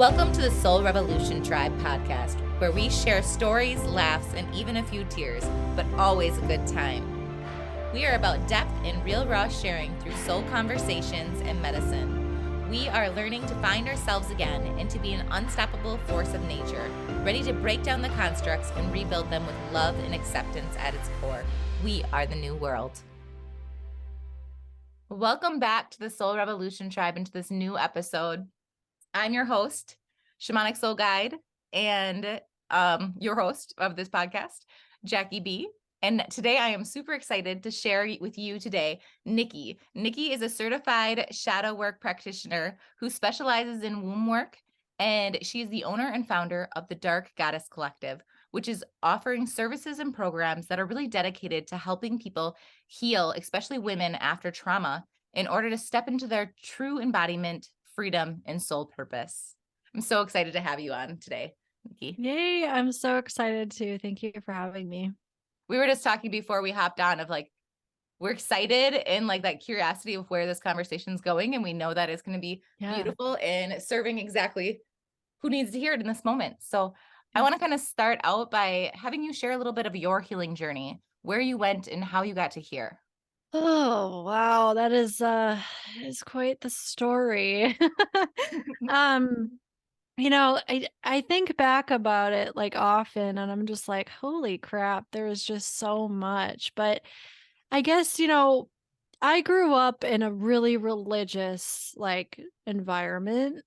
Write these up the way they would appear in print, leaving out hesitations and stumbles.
Welcome to the Soul Revolution Tribe podcast, where we share stories, laughs, and even a few tears, but always a good time. We are about depth and real raw sharing through soul conversations and medicine. We are learning to find ourselves again and to be an unstoppable force of nature, ready to break down the constructs and rebuild them with love and acceptance at its core. We are the new world. Welcome back to the Soul Revolution Tribe and to this new episode. I'm your host, Shamanic Soul Guide, and your host of this podcast, Jackie B. And today I am super excited to share with you today, Nikki. Nikki is a certified shadow work practitioner who specializes in womb work, and she is the owner and founder of the Dark Goddess Collective, which is offering services and programs that are really dedicated to helping people heal, especially women after trauma, in order to step into their true embodiment, freedom, and soul purpose. I'm so excited to have you on today, Nikki. Yay, I'm so excited too. Thank you for having me. We were just talking before we hopped on of like, we're excited and like that curiosity of where this conversation's going. And we know that it's going to be beautiful and serving exactly who needs to hear it in this moment. So I want to kind of start out by having you share a little bit of your healing journey, where you went and how you got to here. Oh, wow. That is quite the story. I think back about it like often and I'm just like, holy crap, there is just so much. But I guess, I grew up in a really religious like environment.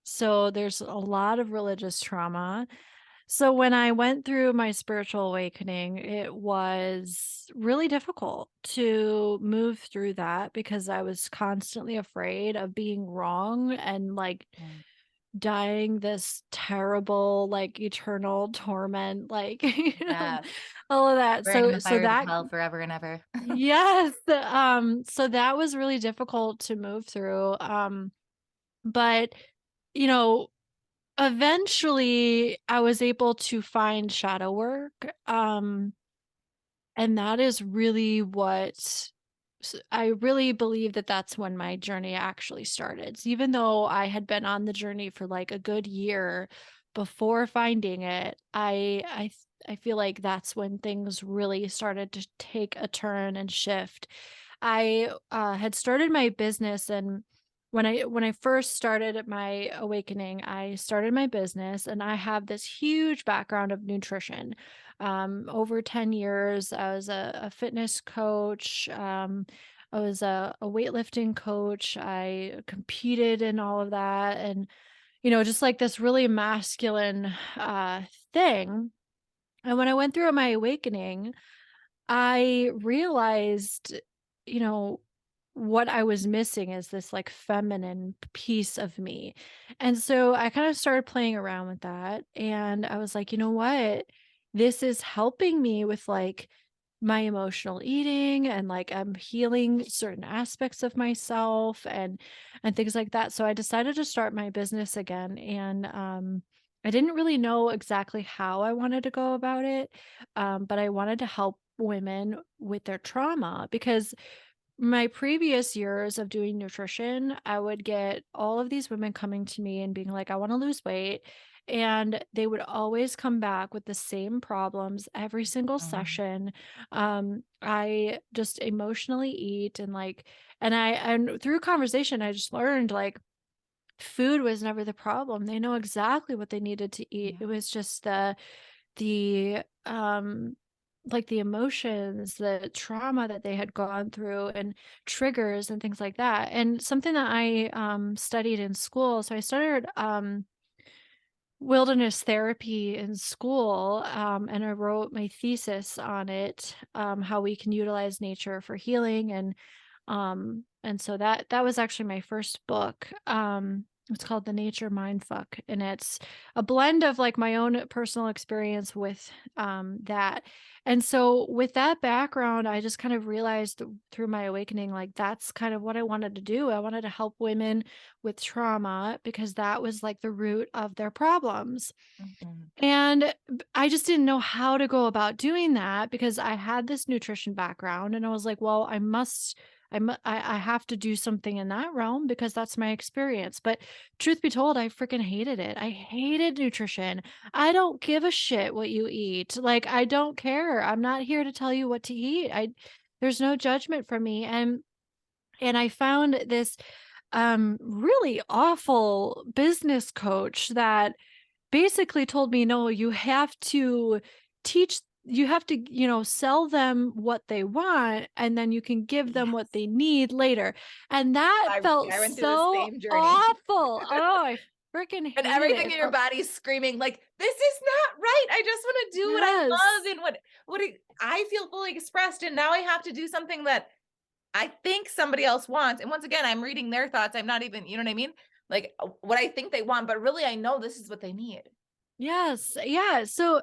So there's a lot of religious trauma. So when I went through my spiritual awakening, it was really difficult to move through that because I was constantly afraid of being wrong and like dying this terrible, like eternal torment, like all of that. Burning in the So fires of that hell forever and ever. yes. So that was really difficult to move through. But you know, eventually I was able to find shadow work. And that is really I really believe that that's when my journey actually started. So even though I had been on the journey for like a good year before finding it, I feel like that's when things really started to take a turn and shift. I had started my business, and when I first started my awakening, I started my business, and I have this huge background of nutrition. Over 10 years, I was a fitness coach. I was a weightlifting coach. I competed in all of that, and just like this really masculine thing. And when I went through my awakening, I realized, you know, what I was missing is this like feminine piece of me. And so I kind of started playing around with that. And I was like, you know what? This is helping me with like my emotional eating, and like I'm healing certain aspects of myself and things like that. So I decided to start my business again. And I didn't really know exactly how I wanted to go about it. But I wanted to help women with their trauma because my previous years of doing nutrition, I would get all of these women coming to me and being like, I want to lose weight. And they would always come back with the same problems every single session. I just emotionally eat and through conversation, I just learned like food was never the problem. They know exactly what they needed to eat. It was just the like the emotions, the trauma that they had gone through and triggers and things like that. And something that I studied in school. So I studied wilderness therapy in school, and I wrote my thesis on it, how we can utilize nature for healing. And so that was actually my first book. It's called The Nature Mindfuck, and it's a blend of like my own personal experience with that. And so with that background, I just kind of realized through my awakening, like that's kind of what I wanted to do. I wanted to help women with trauma because that was like the root of their problems. And I just didn't know how to go about doing that because I had this nutrition background, and I was like, well, I have to do something in that realm because that's my experience. But truth be told, I freaking hated it. I hated nutrition. I don't give a shit what you eat. Like, I don't care. I'm not here to tell you what to eat. There's no judgment from me. And I found this really awful business coach that basically told me, "No, you have to you have to, sell them what they want, and then you can give them what Yes. they need later." And that I felt I went through the so same journey. awful. Oh, I freaking And hated it. everything It in your felt body's screaming like, "This is not right. I just wanna do what I love yes. and I feel fully expressed, and now I have to do something that I think somebody else wants." And once again, I'm reading their thoughts. I'm not even, you know what I mean? Like, what I think they want, but really I know this is what they need. Yes. Yeah. So,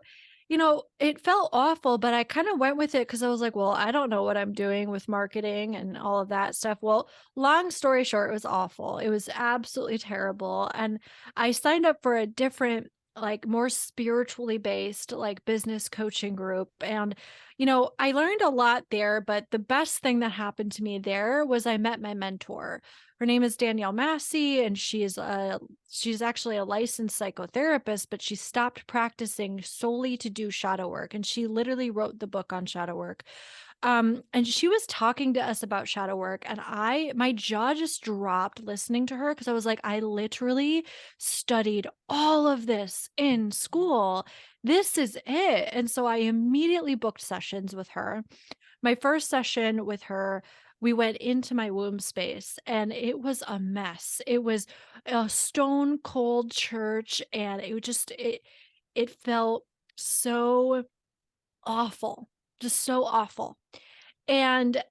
it felt awful, but I kind of went with it because I was like, well, I don't know what I'm doing with marketing and all of that stuff. Well, long story short, it was awful. It was absolutely terrible. And I signed up for a different, like more spiritually based, like business coaching group. And, I learned a lot there, but the best thing that happened to me there was I met my mentor. Her name is Danielle Massey, and she's actually a licensed psychotherapist, but she stopped practicing solely to do shadow work. And she literally wrote the book on shadow work. And she was talking to us about shadow work, and my jaw just dropped listening to her because I was like, I literally studied all of this in school. This is it. And so I immediately booked sessions with her. My first session with her, we went into my womb space and it was a mess. It was a stone cold church, and it felt so awful. Just so awful. And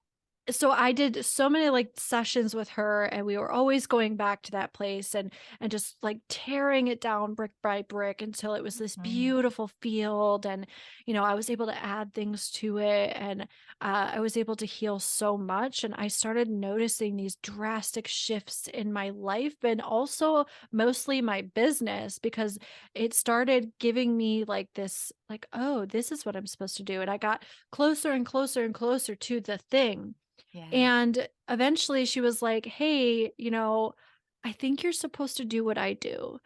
so I did so many like sessions with her, and we were always going back to that place and just like tearing it down brick by brick until it was this Mhm. beautiful field. And I was able to add things to it, and I was able to heal so much. And I started noticing these drastic shifts in my life, and also mostly my business, because it started giving me like this, like, oh, this is what I'm supposed to do. And I got closer and closer and closer to the thing. Yes. And eventually she was like, "Hey, I think you're supposed to do what I do."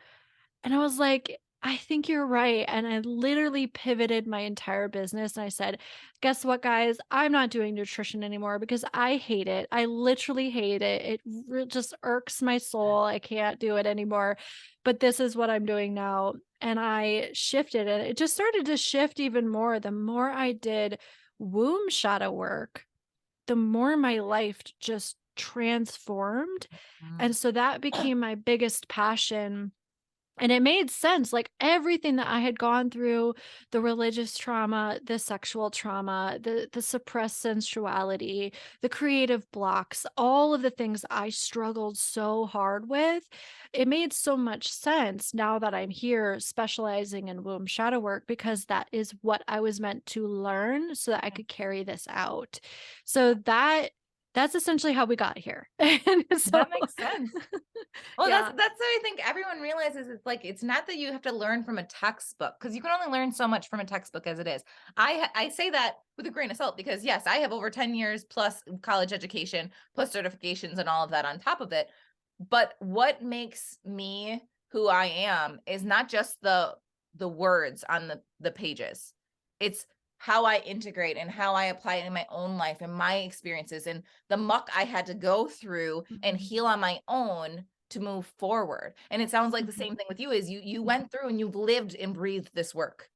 And I was like, "I think you're right." And I literally pivoted my entire business and I said, "Guess what, guys? I'm not doing nutrition anymore because I hate it. I literally hate it. Just irks my soul. I can't do it anymore. But this is what I'm doing now." And I shifted, and it just started to shift even more the more I did womb shadow work, the more my life just transformed. Mm. And so that became my biggest passion. And it made sense, like everything that I had gone through, the religious trauma, the sexual trauma, the suppressed sensuality, the creative blocks, all of the things I struggled so hard with, it made so much sense now that I'm here specializing in womb shadow work, because that is what I was meant to learn so that I could carry this out. So that's essentially how we got here. And so That makes sense. Well, that's yeah. that's what I think everyone realizes. It's like it's not that you have to learn from a textbook, because you can only learn so much from a textbook as it is. I say that with a grain of salt because yes, I have over 10 years plus college education, plus certifications and all of that on top of it. But what makes me who I am is not just the words on the pages. It's how I integrate and how I apply it in my own life and my experiences and the muck I had to go through and Mhm, heal on my own to move forward. And it sounds like the mhm, same thing with you is you mhm. went through and you've lived and breathed this work.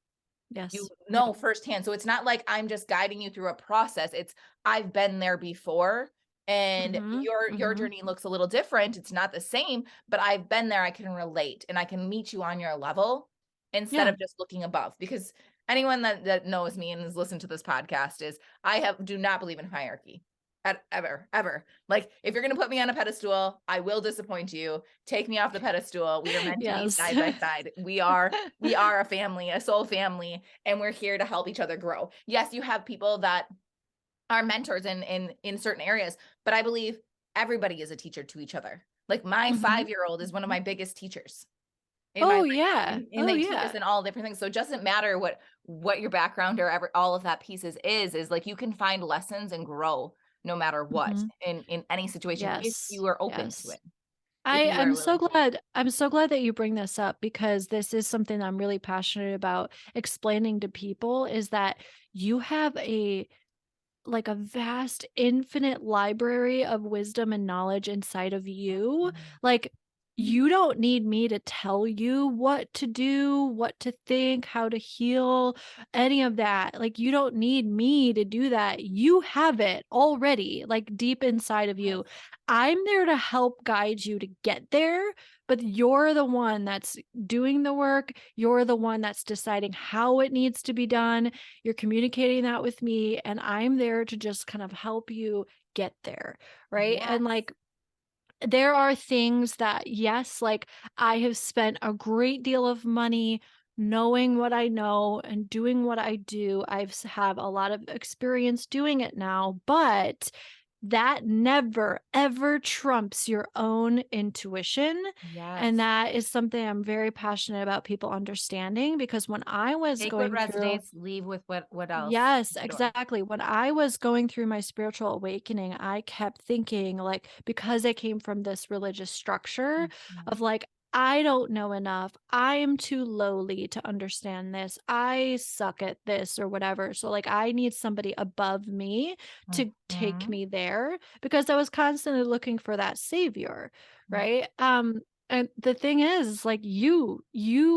You Yes. know firsthand. So it's not like I'm just guiding you through a process. It's I've been there before, and Mhm, your mhm. journey looks a little different. It's not the same, but I've been there. I can relate and I can meet you on your level instead Yeah. of just looking above. Because anyone that knows me and has listened to this podcast is I do not believe in hierarchy. Ever, ever. Like if you're gonna put me on a pedestal, I will disappoint you. Take me off the pedestal. We are meant to be Yes. side by side. We are a family, a soul family, and we're here to help each other grow. Yes, you have people that are mentors in certain areas, but I believe everybody is a teacher to each other. Like my Mhm, 5-year-old is one of mhm. my biggest teachers in my Oh, life, yeah. and Oh, they teach us yeah. in all different things. So it doesn't matter what your background or ever all of that pieces is like you can find lessons and grow no matter what, Mhm. in any situation, if Yes. you are open to Yes. it, if you are willing. I'm so glad that you bring this up because this is something I'm really passionate about explaining to people is that you have a vast infinite library of wisdom and knowledge inside of you. Like you don't need me to tell you what to do, what to think, how to heal, any of that. Like you don't need me to do that. You have it already, like deep inside of Yes. you. I'm there to help guide you to get there, but you're the one that's doing the work. You're the one that's deciding how it needs to be done. You're communicating that with me, and I'm there to just kind of help you get there, right? And Yes. like there are things that, yes, like I have spent a great deal of money knowing what I know and doing what I do. Have a lot of experience doing it now, but that never ever trumps your intuition. And Yes. that is something I'm very passionate about people understanding because when I was Take what going through resonates, leave with what else Yes, at the door. exactly. When I was going through my spiritual awakening, I kept thinking, like, because I came from this religious structure Mhm. of like, I don't know enough. I am too lowly to understand this. I suck at this or whatever. So, like, I need somebody above me to take Mhm. me there because I was constantly looking for that savior, Mm. right? And the thing is, like, you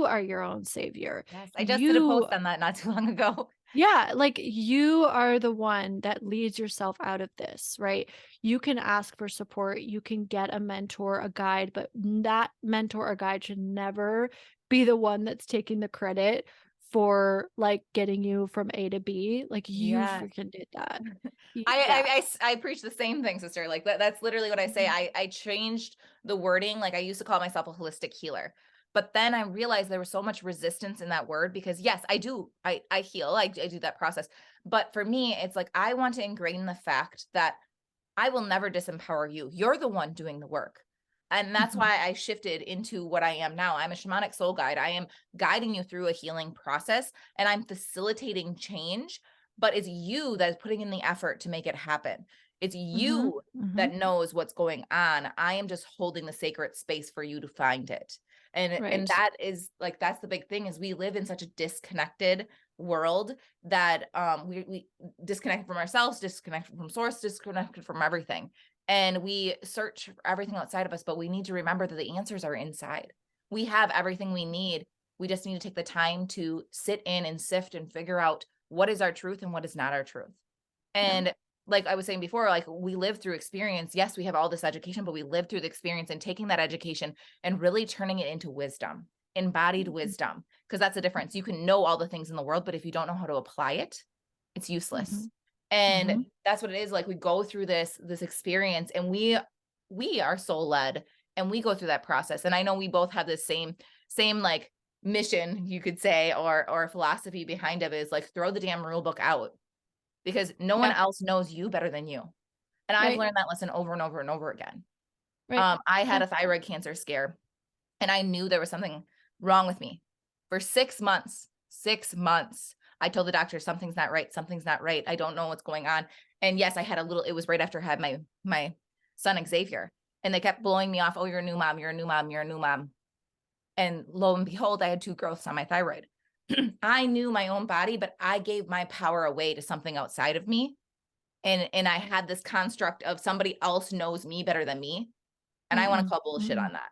are your own savior. Yes, I just did a You post on that not too long ago. yeah, like you are the one that leads yourself out of this, right? You can ask for support, you can get a mentor, a guide, but that mentor or guide should never be the one that's taking the credit for like getting you from A to B. Like you Yes. freaking did that. Yeah. I preach the same thing, sister. Like that's literally what I say. Mhm. I changed the wording. Like I used to call myself a holistic healer. But then I realized there was so much resistance in that word because yes, I do. I heal. I do that process. But for me, it's like I want to ingrain the fact that I will never disempower you. You're the one doing the work. And that's Mhm. why I shifted into what I am now. I'm a shamanic soul guide. I am guiding you through a healing process and I'm facilitating change, but it's you that is putting in the effort to make it happen. It's Mhm. you Mhm. that knows what's going on. I am just holding the sacred space for you to find it. And Right. that is like that's the big thing is we live in such a disconnected world that we disconnected from ourselves, disconnected from source, disconnected from everything. And we search for everything outside of us, but we need to remember that the answers are inside. We have everything we need. We just need to take the time to sit in and sift and figure out what is our truth and what is not our truth. Yeah. And like I was saying before, like we live through experience. Yes, we have all this education, but we live through the experience and taking that education and really turning it into wisdom, embodied Mhm. wisdom, because that's the difference. You can know all the things in the world, but if you don't know how to apply it, it's useless. Mhm. And Mhm. that's what it is. Like we go through this experience and we are soul led and we go through that process. And I know we both have the same like mission, you could say, or philosophy behind it is like throw the damn rule book out because no one Yeah. else knows you better than you. And I've Right. learned that lesson over and over and over again. Right. I had Yeah. a thyroid cancer scare and I knew there was something wrong with me for 6 months. 6 months. I told the doctor something's not right. Something's not right. I don't know what's going on. And yes, I had a little, it was right after I had my son Xavier. And they kept blowing me off. Oh, you're a new mom. You're a new mom. You're a new mom. And lo and behold, I had 2 growths on my thyroid. I knew my own body, but I gave my power away to something outside of me and I had this construct of somebody else knows me better than me, and I wanna Mm-mm. call bullshit Mm-mm. on that.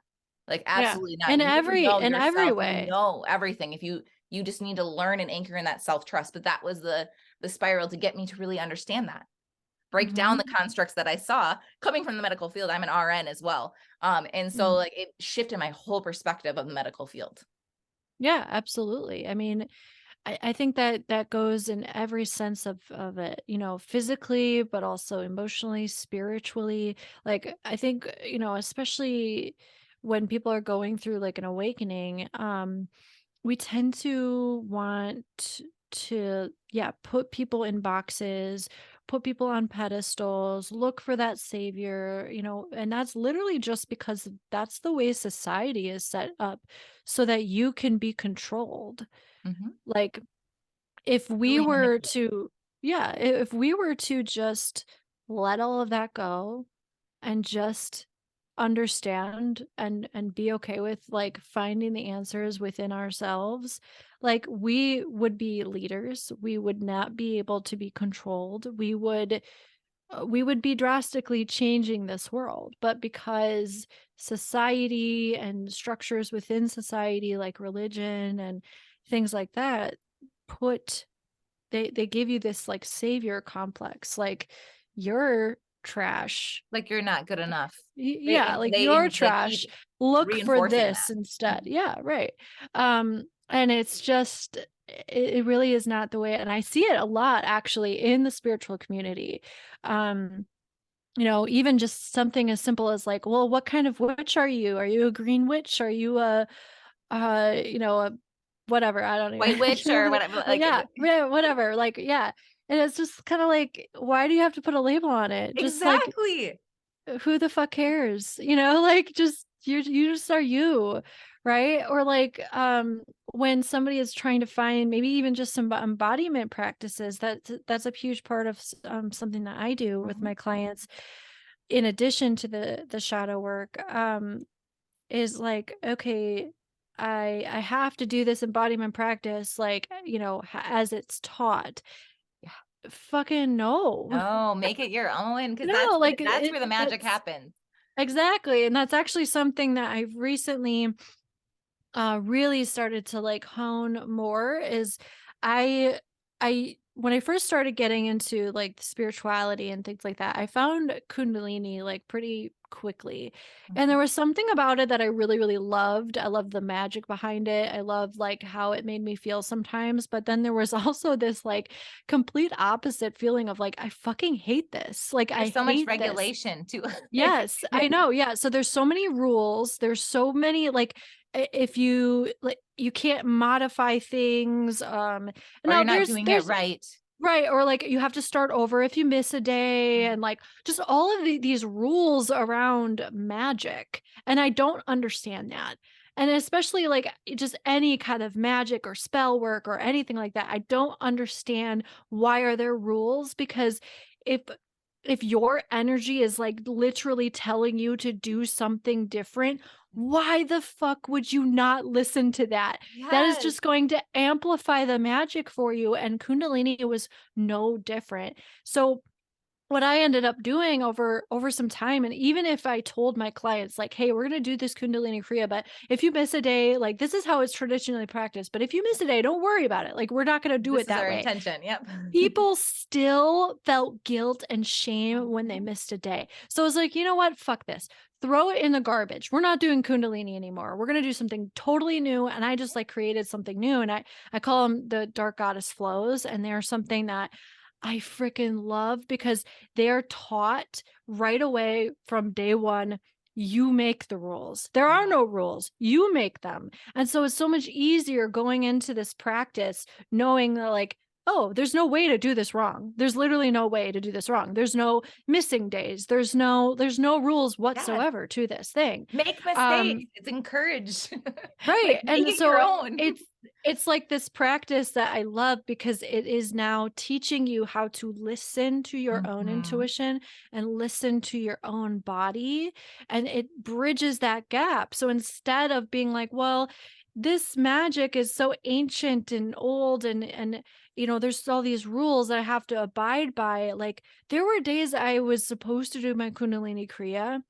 Like, Yeah. absolutely not. In You know every yourself, you way. know everything. If you just need to learn and anchor in that self-trust, but that was the spiral to get me to really understand that. Break down Mhm. the constructs that I saw coming from the medical field. I'm an RN as well. And so, Mm. like, it shifted my whole perspective of the medical field. Yeah, absolutely. I mean, I think that that goes in every sense of it, physically, but also emotionally, spiritually. Like, I think, especially when people are going through like an awakening, we tend to want to, yeah, put people in boxes, put people on pedestals, look for that savior, and that's literally just because that's the way society is set up so that you can be controlled. Mhm. Like, if we Really were manipulated. to, yeah, if we were to just let all of that go and just understand and be okay with like finding the answers within ourselves, like we would be leaders, we would not be able to be controlled, we would be drastically changing this world. But because society and structures within society like religion and things like that put they give you this like savior complex, like you're trash. Like you're not good enough. Yeah, like you're They trash. keep Look for reinforcing this that. instead. Yeah, right. And it's just it really is not the way, and I see it a lot actually in the spiritual community. Um, even just something as simple as like, well, what kind of witch are you? Are you a green witch? Are you a whatever, I don't even White witch or whatever, like yeah, yeah, whatever, like, yeah, and it's just kinda like, why do you have to put a label on it? Just, like, exactly. who the fuck cares? Like, just you just are you, right? Or, like, when somebody is trying to find maybe even just some embodiment practices, that's a huge part of something that I do with Mhm. my clients in addition to the shadow work, is like, okay, I have to do this embodiment practice like, as it's taught. Fucking no. No, make it your own, because No, like that's where the magic that's happens. exactly. And that's actually something that I've recently really started to like hone more is I when I first started getting into like spirituality and things like that, I found Kundalini like pretty quickly. And there Mhm. was something about it that I really, really loved. I loved the magic behind it. I loved like how it made me feel sometimes. But then there was also this like complete opposite feeling of like, I fucking hate this. Like, I There's so much hate this. regulation too. Yes, I know, yeah, so there's so many rules, there's so many, like, I if you like, you can't modify things, Or you're now not there's doing it there's right. right, or, like, you have to start over if you miss a day Mhm. and, like, just all of these rules around magic, and I don't understand that, and especially, like, just any kind of magic or spell work or anything like that, I don't understand why are there rules, because if your energy is, like, literally telling you to do something different, why the fuck would you not listen to that? That is Yes. just going to amplify the magic for you, and Kundalini was no different. So, what I ended up doing over some time, and even if I told my clients like, "Hey, we're gonna do this Kundalini Kriya, but if you miss a day, like, this is how it's traditionally practiced, but if you miss a day, don't worry about it. Like, we're not gonna do This it is that our way." intention. Yep. People still felt guilt and shame when they Mhm. missed a day. So I was like, "You know what? Fuck this. Throw it in the garbage. We're not doing Kundalini anymore. We're gonna do something totally new." And I just like created something new, and I call them the Dark Goddess Flows, and they're something that I freaking love because they're taught right away from day one. You make the rules. There are Yeah. no rules. You make them. And so it's so much easier going into this practice knowing that like, oh, there's no way to do this wrong. There's literally no way to do this wrong. There's no missing days. There's no rules Yes. whatsoever to this thing. Make mistakes. Um It's encouraged. right. Like, make And it your so own. it's like this practice that I love because it is now teaching you how to listen to your own Mhm. intuition and listen to your own body, and it bridges that gap. So instead of being like, well, this magic is so ancient and old and there's all these rules that I have to abide by. Like there were days I was supposed to do my Kundalini Kriya,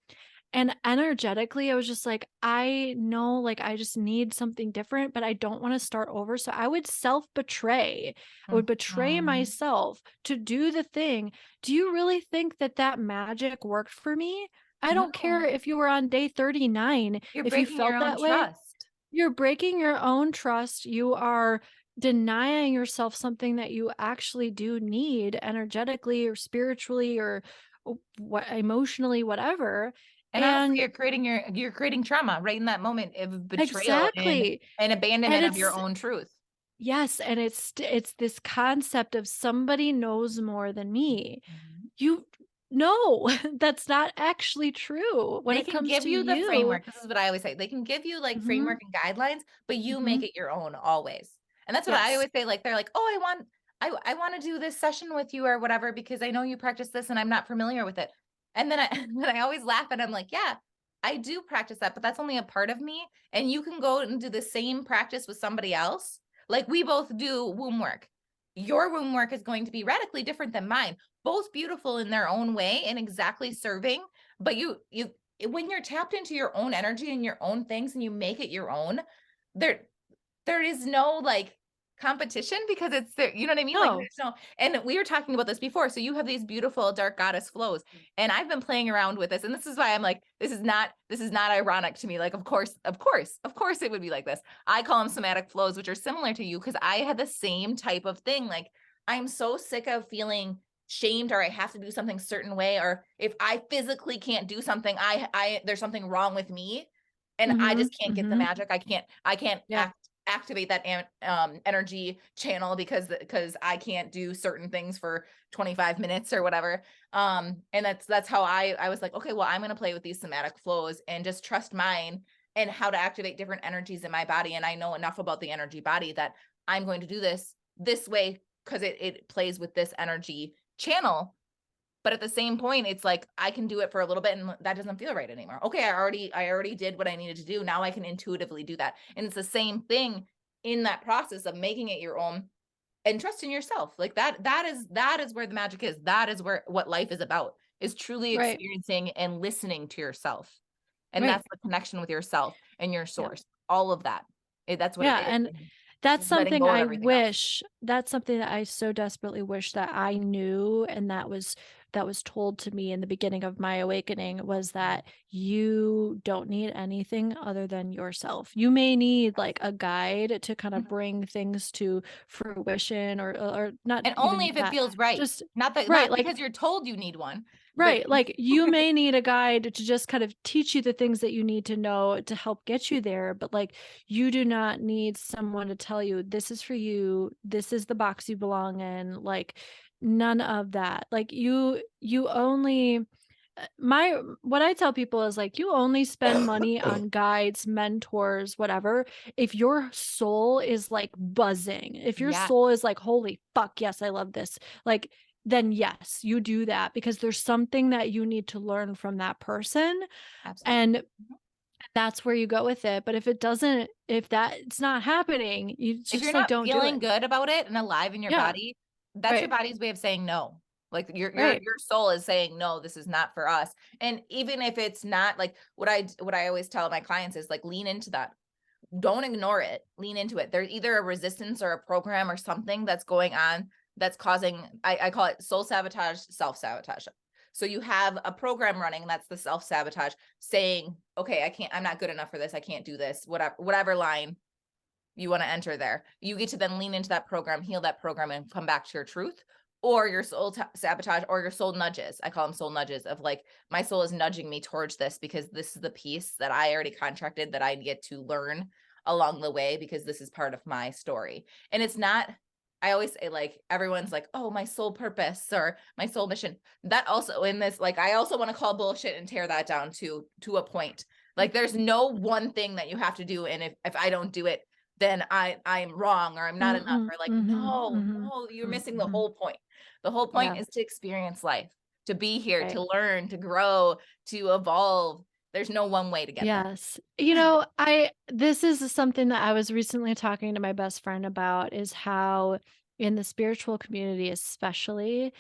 and energetically, I was just like, I know, like, I just need something different, but I don't want to start over. So I would self betray. I would betray Mhm. myself to do the thing. Do you really think that that magic worked for me? I don't care No, if you were on day 39. you're If you breaking your felt own that way, trust. you're breaking your own trust. You are denying yourself something that you actually do need energetically or spiritually or what emotionally, whatever. And honestly, And you're creating trauma right in that moment of betrayal exactly. and And abandonment of your it's own truth. yes, and it's this concept of somebody knows more than me. Mhm. You no, that's not actually true when They it can comes give to you the you. framework. This is what I always say. They can give you like Mhm, framework and guidelines, but you make mhm. it your own always. And that's what I Yes. always say. Like they're like, oh, I want to do this session with you or whatever, because I know you practice this and I'm not familiar with it. And then then I always laugh and I'm like, yeah, I do practice that, but that's only a part of me. And you can go and do the same practice with somebody else. Like we both do womb work. Your womb work is going to be radically different than mine, both beautiful in their own way and exactly serving. But when you're tapped into your own energy and your own things and you make it your own, there is no like competition, because it's there, you know what I mean? Like No. there's no, and we were talking about this before. So you have these beautiful dark goddess flows, and I've been playing around with this, and this is why I'm like, this is not ironic to me. Like, of course it would be like this. I call them somatic flows, which are similar to you, because I had the same type of thing. Like, I'm so sick of feeling shamed, or I have to do something certain way, or if I physically can't do something, I there's something wrong with me, and I just can't get the magic. I can't Yeah. activate that energy channel because I can't do certain things for 25 minutes or whatever. And that's how I was like, okay, well, I'm going to play with these somatic flows and just trust mine and how to activate different energies in my body. And I know enough about the energy body that I'm going to do this way because it plays with this energy channel. But at the same point, it's like, I can do it for a little bit and that doesn't feel right anymore. Okay, I already did what I needed to do. Now I can intuitively do that. And it's the same thing in that process of making it your own and trusting yourself. Like that is where the magic is. That is what life is about, is truly Right. experiencing and listening to yourself. And Right. that's the connection with yourself and your Yeah. source. All of that. That's what it Yeah. is. And that's Letting something go of I everything else. wish, that's something that I so desperately wish that I knew, and that was told to me in the beginning of my awakening, was that you don't need anything other than yourself. You may need like a guide to kind of Mhm. bring things to fruition, or not And only even if it that. feels right. Just Not right, like because you're told you need one, but right, like, you may need a guide to just kind of teach you the things that you need to know to help get you there, but, like, you do not need someone to tell you, "This is for you, this is the box you belong in," like, none of that. Like, you only my what I tell people is, like, you only spend money on guides, mentors, whatever, if your soul is, like, buzzing, if your yeah, soul is like, "Holy fuck, yes, I love this," like, then yes, you do that because there's something that you need to learn from that person, absolutely. and Mhm. that's where you go with it. But if that's not happening, you If you're just, like, not don't do feeling it. good about it and alive in your Yeah, body, that's your right, body's way of saying no. Like right. your soul is saying, no, this is not for us. And even if it's not, like, what I always tell my clients is like, lean into that. Don't ignore it. Lean into it. There's either a resistance or a program or something that's going on that's causing, I call it soul sabotage, self-sabotage. So you have a program running, that's the self-sabotage, saying, okay, I'm not good enough for this. I can't do this. Whatever line you want to enter there. You get to then lean into that program, heal that program, and come back to your truth, or your soul sabotage, or your soul nudges. I call them soul nudges, of like, my soul is nudging me towards this because this is the piece that I already contracted that I get to learn along the way, because this is part of my story. And it's not, I always say, like, everyone's like, oh, my soul purpose or my soul mission. That also, in this, like, I also want to call bullshit and tear that down to a point. Like, there's no one thing that you have to do. And if I don't do it, then I'm wrong, or I'm not enough, Mm-mm, or like, mhm, no, mhm, you're missing the mhm. whole point. The whole point Yeah, is to experience life, to be here, right. to learn, to grow, to evolve. There's no one way to get there. Yes. You know, I this is something that I was recently talking to my best friend about, is how in the spiritual community especially,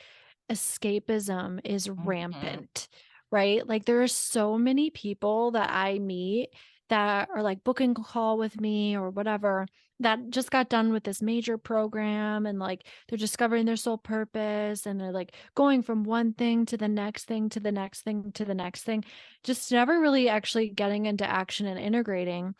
escapism is Mhm. rampant, right? Like, there are so many people that I meet that are like booking a call with me or whatever, that just got done with this major program, and like they're discovering their soul purpose, and they're like going from one thing to the next thing to the next thing to the next thing, just never really actually getting into action and integrating,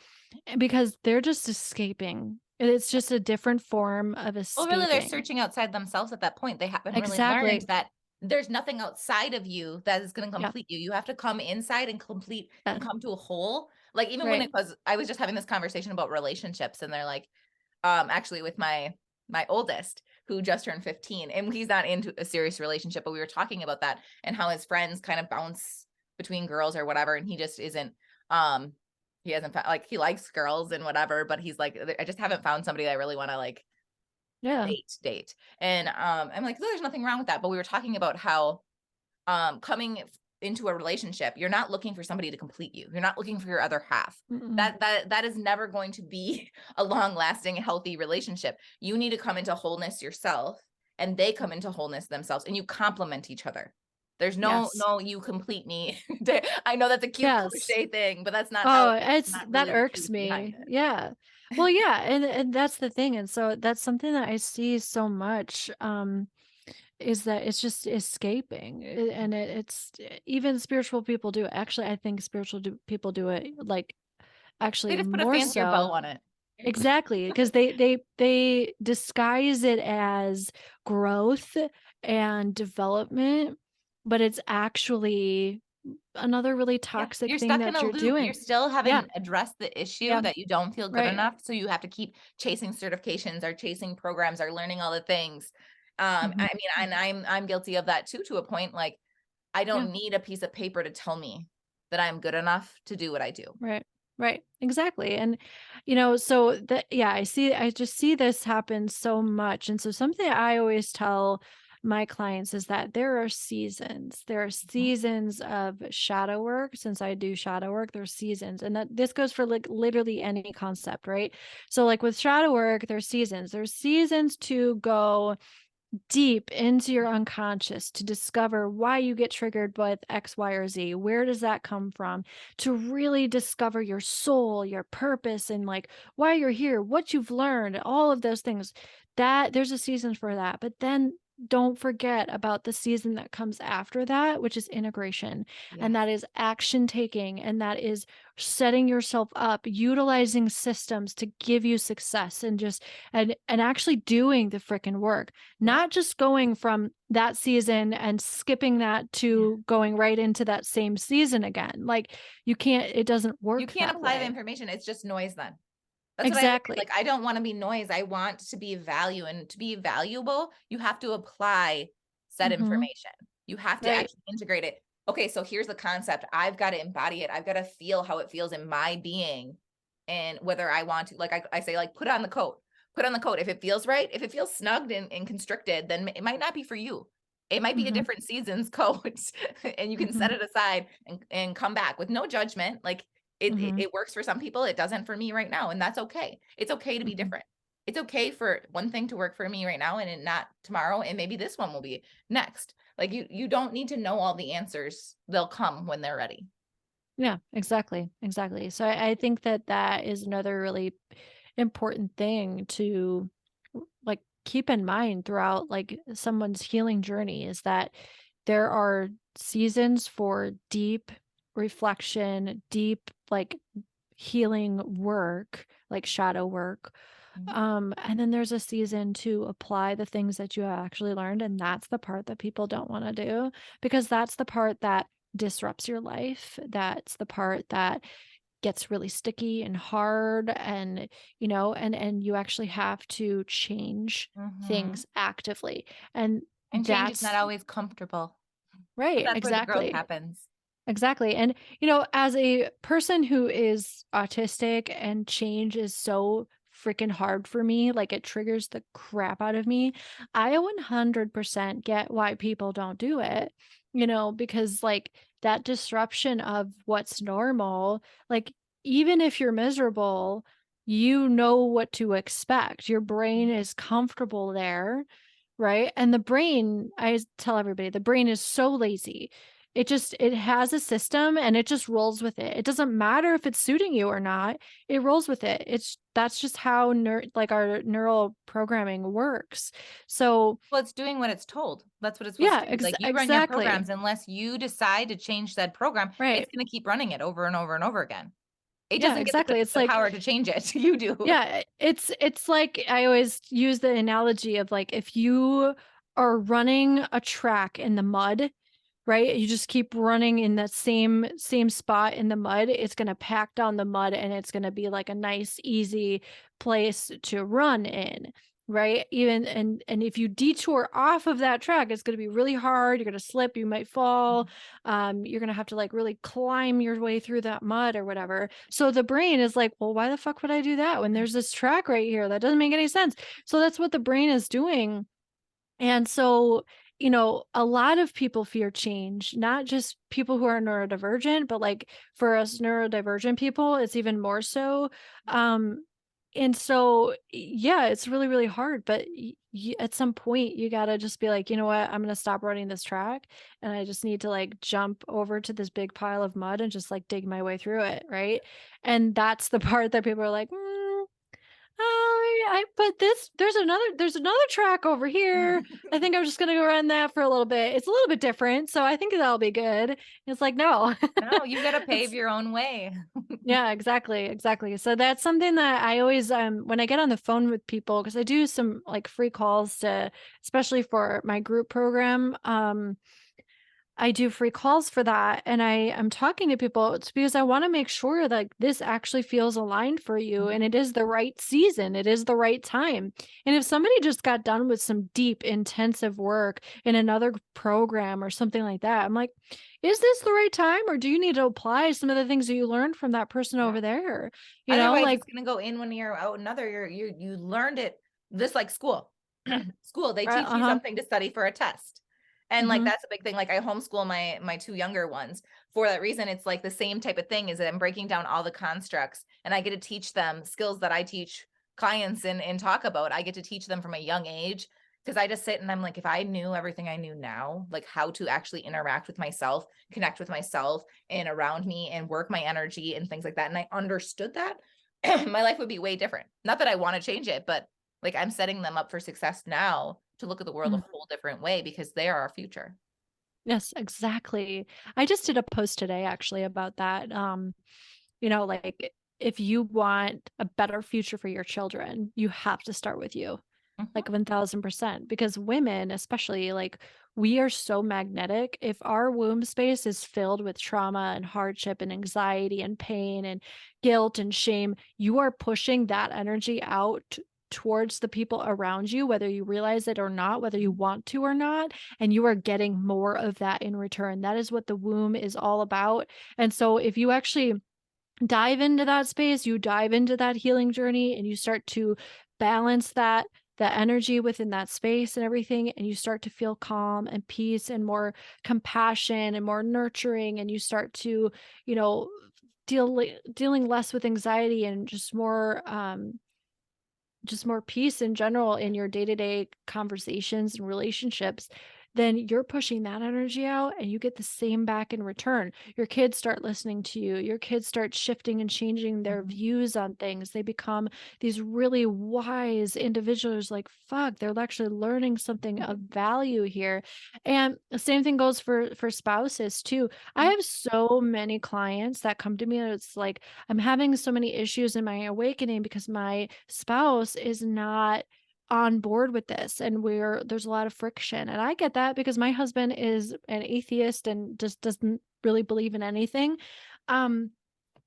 because they're just escaping. It's just a different form of Well, really, they're escaping. searching outside themselves at that point. They haven't really learned Exactly. that there's nothing outside of you that is going to Yeah. complete you. You have to come inside and complete Yeah. and come to a whole. Like, even when Right. it was, I was just having this conversation about relationships, and they're like, actually with my oldest, who just turned 15, and he's not into a serious relationship, but we were talking about that and how his friends kind of bounce between girls or whatever, and he just isn't, um he hasn't found, like, he likes girls and whatever, but he's like, I just haven't found somebody that I really want to, like, Yeah. date. And I'm like, there's nothing wrong with that. But we were talking about how coming into a relationship, you're not looking for somebody to complete you. You're not looking for your other half. Mm-mm. That is never going to be a long lasting, healthy relationship. You need to come into wholeness yourself, and they come into wholeness themselves, and you complement each other. There's Yes. no, you complete me. I know that's a cute Yes. cliche thing, but that's not how Oh, it is. It's it's not that really the irks truth behind me. it. Yeah. Well, yeah, and that's the thing. And so that's something that I see so much, is that it's just escaping. And even spiritual people do it. Actually, I think people do it like They actually just put a more fancier bow so. on it. Exactly, because they disguise it as growth and development, but it's actually another really Yeah, toxic you're thing stuck in that a you're loop. You're doing. still Yeah, haven't addressed the issue yeah, that you don't feel good right. enough, so you have to keep chasing certifications or chasing programs or learning all the things. Mhm. I mean, and I'm guilty of that too, to a point. Like, I Yeah, don't need a piece of paper to tell me that I'm good enough to do what I do. right. Right. Exactly. And so that yeah, I just see this happen so much. And so something I always tell my clients is that there are seasons. There are Mhm. seasons of shadow work. Since I do shadow work, there's seasons. And that this goes for like literally any concept, right? So like with shadow work, there's seasons. There's seasons to go deep into your unconscious to discover why you get triggered with X, Y, or Z. Where does that come from? To really discover your soul, your purpose, and like why you're here, what you've learned, all of those things. That there's a season for that. But then don't forget about the season that comes after that, which is integration. And Yes. that is action taking. And that is setting yourself up, utilizing systems to give you success and just and actually doing the freaking work, Yeah. not just going from that season and skipping that Yeah. to going right into that same season again. Like you can't, it doesn't You work can't that apply the way. information. It's just noise then. That's what I always say. Exactly. Like, I don't want to be noise. I want to be value. And to be valuable, you have to apply said Hmm. information. You have to Right. actually integrate it. Okay, so here's the concept. I've got to embody it. I've got to feel how it feels in my being. And whether I want to, like I say, like, put on the coat. Put on the coat. If it feels right, if it feels snugged and constricted, then it might not be for you. It might be a Hmm. different season's coat. And you can set Hmm. it aside and come back with no judgment. Like, Hmm. it works for some people, it doesn't for me right now, and that's okay. It's okay to be Hmm. different. It's okay for one thing to work for me right now and it not tomorrow, and maybe this one will be next. Like, you don't need to know all the answers. They'll come when they're ready. Yeah, exactly. Exactly. So I think that that is another really important thing to like keep in mind throughout like someone's healing journey is that there are seasons for deep reflection, deep like healing work, like shadow work. Mhm. And then there's a season to apply the things that you actually learned. And that's the part that people don't want to do because that's the part that disrupts your life. That's the part that gets really sticky and hard and and you actually have to change Mhm. things actively. And And change is not that's always comfortable, but right, that's where the growth exactly. happens. Exactly. And, as a person who is autistic and change is so freaking hard for me, like it triggers the crap out of me, I 100% get why people don't do it, because like that disruption of what's normal, like even if you're miserable, you know what to expect. Your brain Mhm. is comfortable there. Right? And the brain, I tell everybody, the brain is so lazy. It has a system and it just rolls with it. It doesn't matter if it's suiting you or not. It rolls with it. That's just how like our neural programming works. So, Well, it's doing what it's told. That's what it's supposed yeah, to do. Like, you run your exactly. programs, unless you decide to change that program, Right. it's gonna keep running it over and over and over again. It Yeah, doesn't get exactly. It's the like power to change it. You do. yeah, it's like I always use the analogy of like if you are running a track in the mud, right? You just keep running in that same spot in the mud, it's gonna pack down the mud and it's gonna be like a nice, easy place to run in, right? Even and if you detour off of that track, it's going to be really hard. You're going to slip, you might fall. You're going to have to like really climb your way through that mud or whatever. So the brain is like, well, why the fuck would I do that when there's this track right here? That doesn't make any sense. So that's what the brain is doing. And so, a lot of people fear change, not just people who are neurodivergent, but like for us neurodivergent people, it's even more so. Um, and so, yeah, it's really, really hard. But at some point, you got to just be like, you know what? I'm going to stop running this track. And I just need to like jump over to this big pile of mud and just like dig my way through it. Right. And that's the part that people are like, but there's another track over here. I think I'm just gonna go run that for a little bit. It's a little bit different, so I think that'll be good. It's like, no. No, you got to pave It's your own way. yeah, exactly, exactly. So that's something that I always when I get on the phone with people, because I do some like free calls to, especially for my group program. I do free calls for that, and I'm talking to people. It's because I want to make sure like this actually feels aligned for you and it is the right season, it is the right time. And if somebody just got done with some deep intensive work in another program or something like that, I'm like, is this the right time, or do you need to apply some of the things that you learned from that person Yeah. over there? Otherwise, Like it's gonna go in when you're out another. You learned it just like school. School, they right, teach you uh-huh. something to study for a test. And like Mhm. that's a big thing. Like I homeschool my two younger ones for that reason. It's like the same type of thing is that I'm breaking down all the constructs and I get to teach them skills that I teach clients and talk about. I get to teach them from a young age because I just sit and I'm like, if I knew everything I knew now, like how to actually interact with myself, connect with myself and around me and work my energy and things like that. And I understood that, my life would be way different. Not that I want to change it, but like I'm setting them up for success now to look at the world a Mm. whole different way because they are our future. Yes, exactly. I just did a post today actually about that. Like if you want a better future for your children, you have to start with you, Mhm. like 1000%. Because women, especially, like we are so magnetic. If our womb space is filled with trauma and hardship and anxiety and pain and guilt and shame, you are pushing that energy out towards the people around you, whether you realize it or not, whether you want to or not. And you are getting more of that in return. That is what the womb is all about. And so if you actually dive into that space, you dive into that healing journey and you start to balance that energy within that space and everything, and you start to feel calm and peace and more compassion and more nurturing, and you start to, you know, dealing less with anxiety and just more peace in general in your day-to-day conversations and relationships, then you're pushing that energy out and you get the same back in return. Your kids start listening to you. Your kids start shifting and changing their Mhm. views on things. They become these really wise individuals like, fuck, they're actually learning something of value here. And the same thing goes for spouses too. I have so many clients that come to me and it's like, I'm having so many issues in my awakening because my spouse is not on board with this and there's a lot of friction. And I get that because my husband is an atheist and just doesn't really believe in anything. Um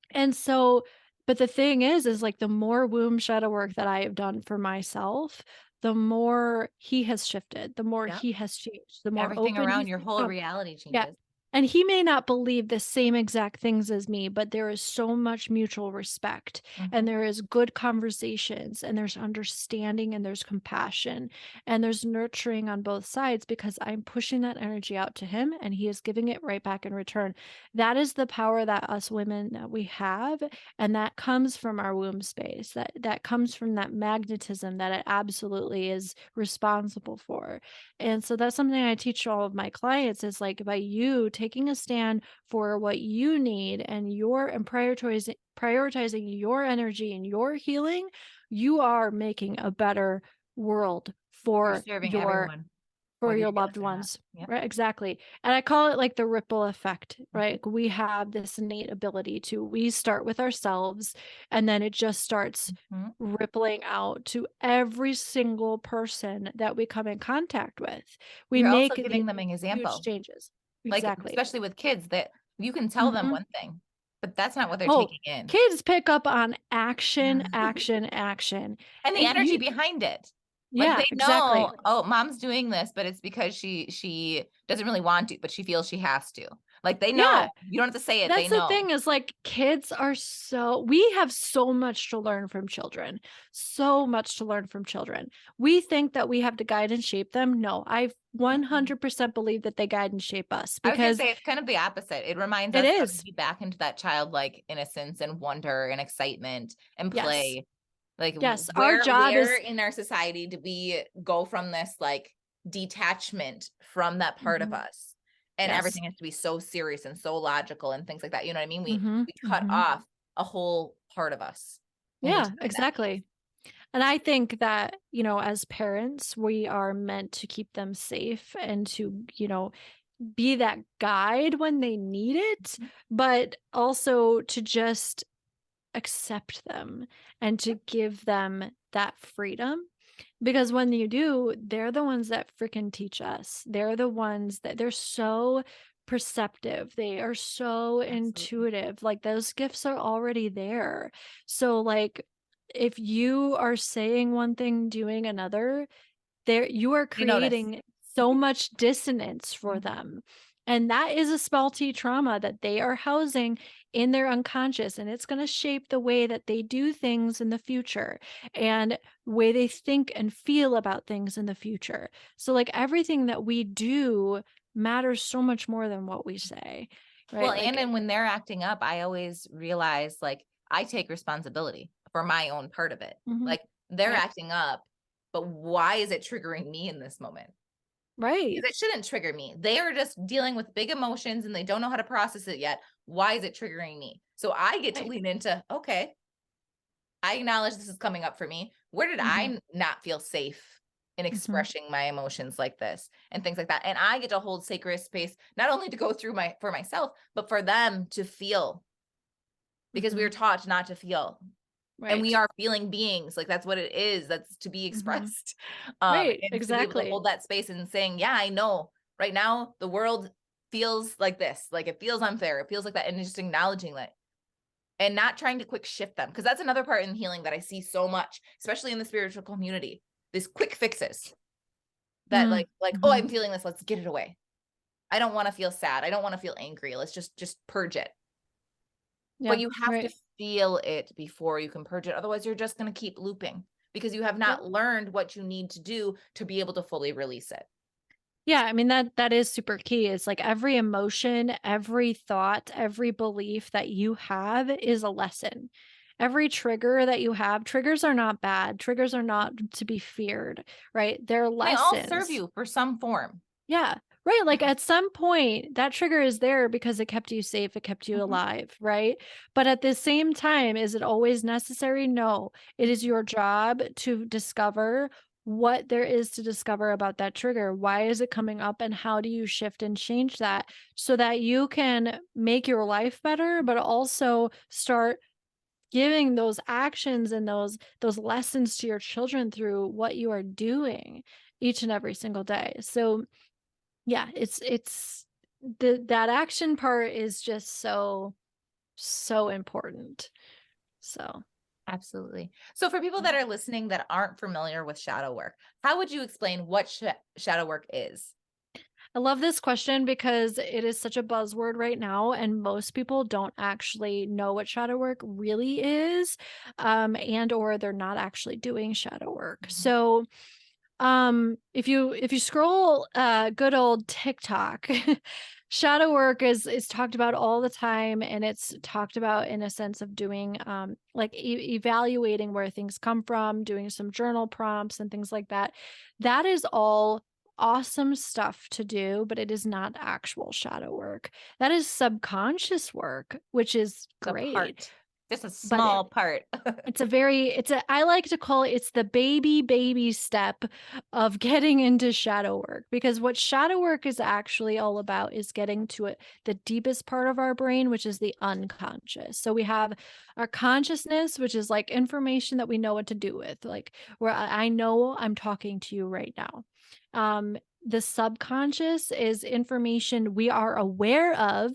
and so but the thing is like the more womb shadow work that I have done for myself, the more he has shifted, the more Yeah. he has changed, the more Everything open around he's your whole become. reality Yeah. changes. And he may not believe the same exact things as me, but there is so much mutual respect and Mhm. there is good conversations and there's understanding and there's compassion and there's nurturing on both sides because I'm pushing that energy out to him and he is giving it right back in return. That is the power that us women that we have, and that comes from our womb space. That comes from that magnetism that it absolutely is responsible for. And so that's something I teach all of my clients is like by you taking a stand for what you need and prioritizing your energy and your healing, you are making a better world You're serving everyone, for whether you your realize loved it or not. ones. Yep. Right, exactly. And I call it like the ripple effect, Mhm. right? We have this innate ability to we start with ourselves and then it just starts Mhm. rippling out to every single person that we come in contact with. We You're also make giving these them an huge example, changes. like Exactly. especially with kids that you can tell them Mhm. one thing, but that's not what they're Oh, taking in. kids pick up on action, action, action. And the And energy you behind it. Like Yeah, they exactly. know, oh, mom's doing this, but it's because she doesn't really want to, but she feels she has to. Like they Yeah. know. You don't have to say it, they That's the know. thing is like kids are we have so much to learn from children. So much to learn from children. We think that we have to guide and shape them. No, I Mhm. 100% believe that they guide and shape us I was gonna because say it's kind of the opposite. It reminds it us how to is. be back into that childlike innocence and wonder and excitement and Yes. play. Like Yes. Our job where is in our society do we go from this like detachment from that part of Mhm. us? And Yes. everything has to be so serious and so logical and things like that. You know what I mean? Mhm. We cut Mhm. off a whole part of us when we Yeah, take that. exactly. And I think that, as parents, we are meant to keep them safe and to, be that guide when they need it, Mhm. but also to just accept them and to Yep. give them that freedom. Because when you do, they're the ones that freaking teach us. They're the ones that they're so perceptive. They are so Absolutely. intuitive. Like those gifts are already there. So, like, if you are saying one thing, doing another, there you are They notice. creating so much dissonance for Mhm. them. And that is a small t trauma that they are housing in their unconscious. And it's going to shape the way that they do things in the future and way they think and feel about things in the future. So, like, everything that we do matters so much more than what we say, Well, right? and Like, then when they're acting up, I always realize like I take responsibility for my own part of it. mhm, Like they're right, acting up, but why is it triggering me in this moment? right, Because it shouldn't trigger me. They are just dealing with big emotions and they don't know how to process it yet. Why is it triggering me? So I get to right. lean into, okay, I acknowledge this is coming up for me. Where did Hmm. not feel safe in Hmm. expressing my emotions like this and things like that? And I get to hold sacred space, not only to go through for myself, but for them to feel because we Hmm. are taught not to feel. And we Right. are feeling beings. Like that's what it is. That's to be Hmm. expressed. Right. And to be able to Exactly. hold that space and saying, yeah, I know right now the world feels like this. Like it feels unfair. It feels like that. And just acknowledging that and not trying to quick shift them. Because that's another part in healing that I see so much, especially in the spiritual community. These quick fixes that oh, Mm-hmm. I'm feeling this. Let's get it away. I don't want to feel sad. I don't want to feel angry. Let's just purge it. But Yeah. you have to Right. feel it before you can purge it. Otherwise, you're just going to keep looping because you have Yep. not learned what you need to do to be able to fully release it. Yeah, I mean that is super key. It's like every emotion, every thought, every belief that you have is a lesson. Every trigger that you have, triggers are not bad. Triggers are not to be feared, right? They're And they all serve lessons. you for some form. Yeah. Right. Like at some point, that trigger is there because it kept you safe, it kept you Mhm. alive, right? But at the same time, is it always necessary? No. It is your job to discover what there is to discover about that trigger. Why is it coming up? And how do you shift and change that so that you can make your life better, but also start giving those actions and those lessons to your children through what you are doing each and every single day. So yeah, it's that action part is just so important. So, Absolutely. So, for people yeah. that are listening that aren't familiar with shadow work, how would you explain what shadow work is? I love this question because it is such a buzzword right now, and most people don't actually know what shadow work really is, and or they're not actually doing shadow work. Mhm. So, if you scroll good old TikTok, shadow work is talked about all the time, and it's talked about in a sense of doing like evaluating where things come from, doing some journal prompts and things like that. That is all awesome stuff to do, but it is not actual shadow work. That is subconscious work, which is The great, part, just a but small part. I like to call it, it's the baby step of getting into shadow work, because what shadow work is actually all about is getting to it, the deepest part of our brain, which is the unconscious. So we have our consciousness, which is like information that we know what to do with, like where I know I'm talking to you right now. The subconscious is information we are aware of,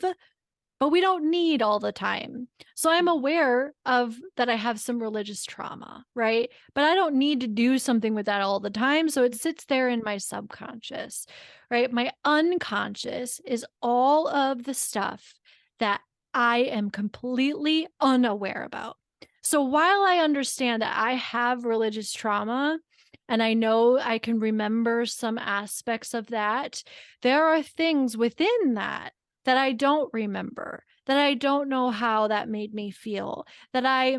but we don't need all the time. So I'm aware of that I have some religious trauma, right? But I don't need to do something with that all the time. So it sits there in my subconscious, right? My unconscious is all of the stuff that I am completely unaware about. So while I understand that I have religious trauma and I know I can remember some aspects of that, there are things within that I don't remember, that I don't know how that made me feel, that I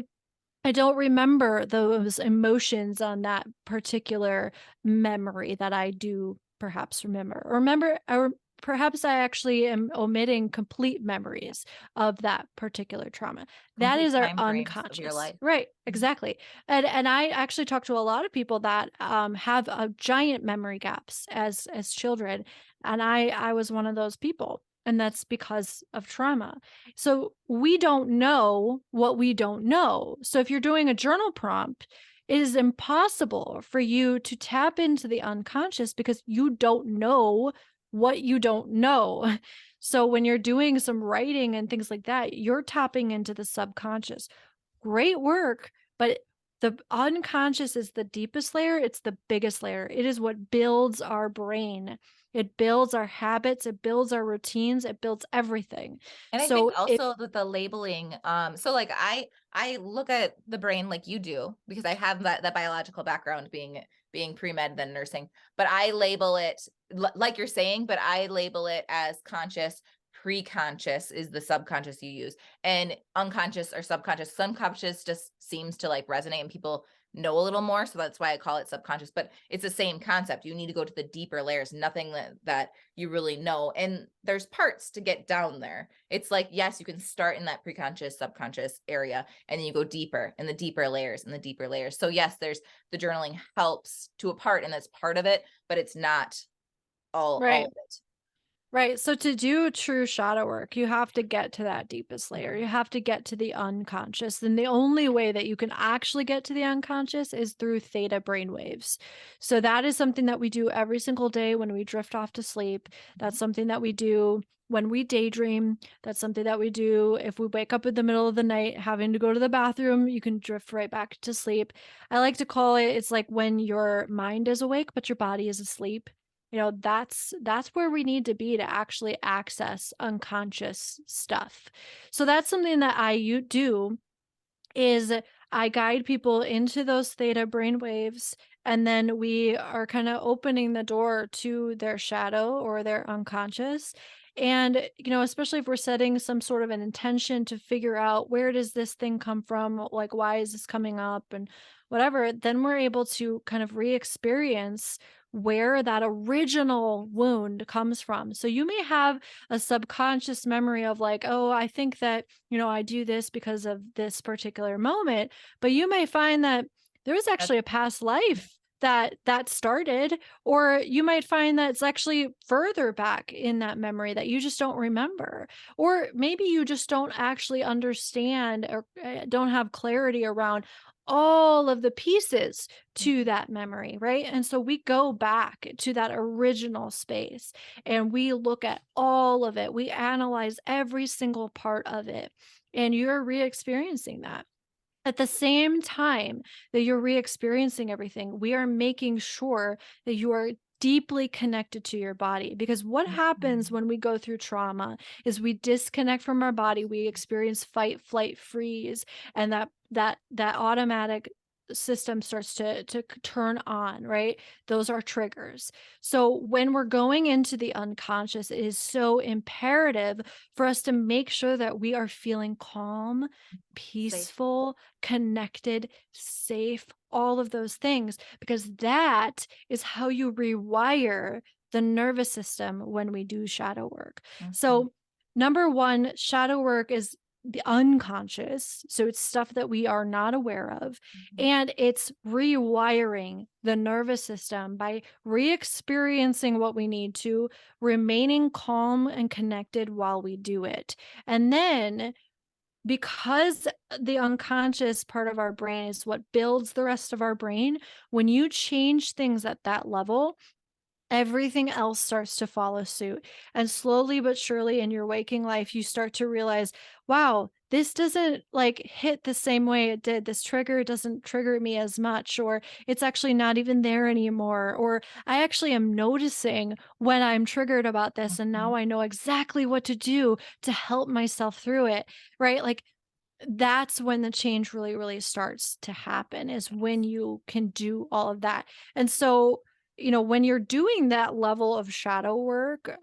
don't remember those emotions on that particular memory that I do perhaps remember, or perhaps I actually am omitting complete memories of that particular trauma. That Complete is our time frames of your unconscious. life. Right, Mhm. exactly. And I actually talk to a lot of people that have giant memory gaps as children, and I was one of those people. And that's because of trauma. So we don't know what we don't know. So if you're doing a journal prompt, it is impossible for you to tap into the unconscious because you don't know what you don't know. So when you're doing some writing and things like that, you're tapping into the subconscious. Great work, but the unconscious is the deepest layer, it's the biggest layer. It is what builds our brain. It builds our habits, it builds our routines, it builds everything. And I think So if also that the labeling, so like I look at the brain like you do because I have that biological background being pre-med then nursing, but I label it like you're saying, but I label it as conscious. Pre-conscious is the subconscious you use, and unconscious or subconscious just seems to like resonate and people know a little more, so that's why I call it subconscious. But it's the same concept. You need to go to the deeper layers, nothing that you really know. And there's parts to get down there. It's like, yes, you can start in that preconscious, subconscious area, and then you go deeper in the deeper layers and the deeper layers. So yes, there's the journaling helps to a part, and that's part of it, but it's not all right. of it. Right. So to do true shadow work, you have to get to that deepest layer. Mhm. You have to get to the unconscious. And the only way that you can actually get to the unconscious is through theta brainwaves. So that is something that we do every single day when we drift off to sleep. That's something that we do when we daydream. That's something that we do if we wake up in the middle of the night having to go to the bathroom. You can drift right back to sleep. I like to call it, it's like when your mind is awake, but your body is asleep. That's where we need to be to actually access unconscious stuff. So that's something that do is I guide people into those theta brain waves, and then we are kind of opening the door to their shadow or their unconscious. And, especially if we're setting some sort of an intention to figure out where does this thing come from, like why is this coming up and whatever, then we're able to kind of re-experience where that original wound comes from. So you may have a subconscious memory of like, oh, I think that I do this because of this particular moment, but you may find that there was That's actually a past life that started, or you might find that it's actually further back in that memory that you just don't remember, or maybe you just don't actually understand or don't have clarity around all of the pieces to that memory, right? And so we go back to that original space and we look at all of it. We analyze every single part of it. And you're re experiencing that. At the same time that you're re experiencing everything, we are making sure that you are deeply connected to your body, because what happens Mhm. when we go through trauma is we disconnect from our body, we experience fight, flight, freeze, and that automatic system starts to turn on, right? Those are triggers. So when we're going into the unconscious, it is so imperative for us to make sure that we are feeling calm, safe. peaceful, connected, safe, all of those things, because that is how you rewire the nervous system when we do shadow work. Mhm. So, number one, shadow work is the unconscious. So, it's stuff that we are not aware of. Mhm. And it's rewiring the nervous system by re experiencing what we need to, remaining calm and connected while we do it. And then because the unconscious part of our brain is what builds the rest of our brain, when you change things at that level, everything else starts to follow suit. And slowly but surely in your waking life, you start to realize, wow, this doesn't like hit the same way it did. This trigger doesn't trigger me as much, or it's actually not even there anymore. Or I actually am noticing when I'm triggered about this. And now Mhm. I know exactly what to do to help myself through it. Right. Like that's when the change really, really starts to happen, is when you can do all of that. And so, when you're doing that level of shadow work,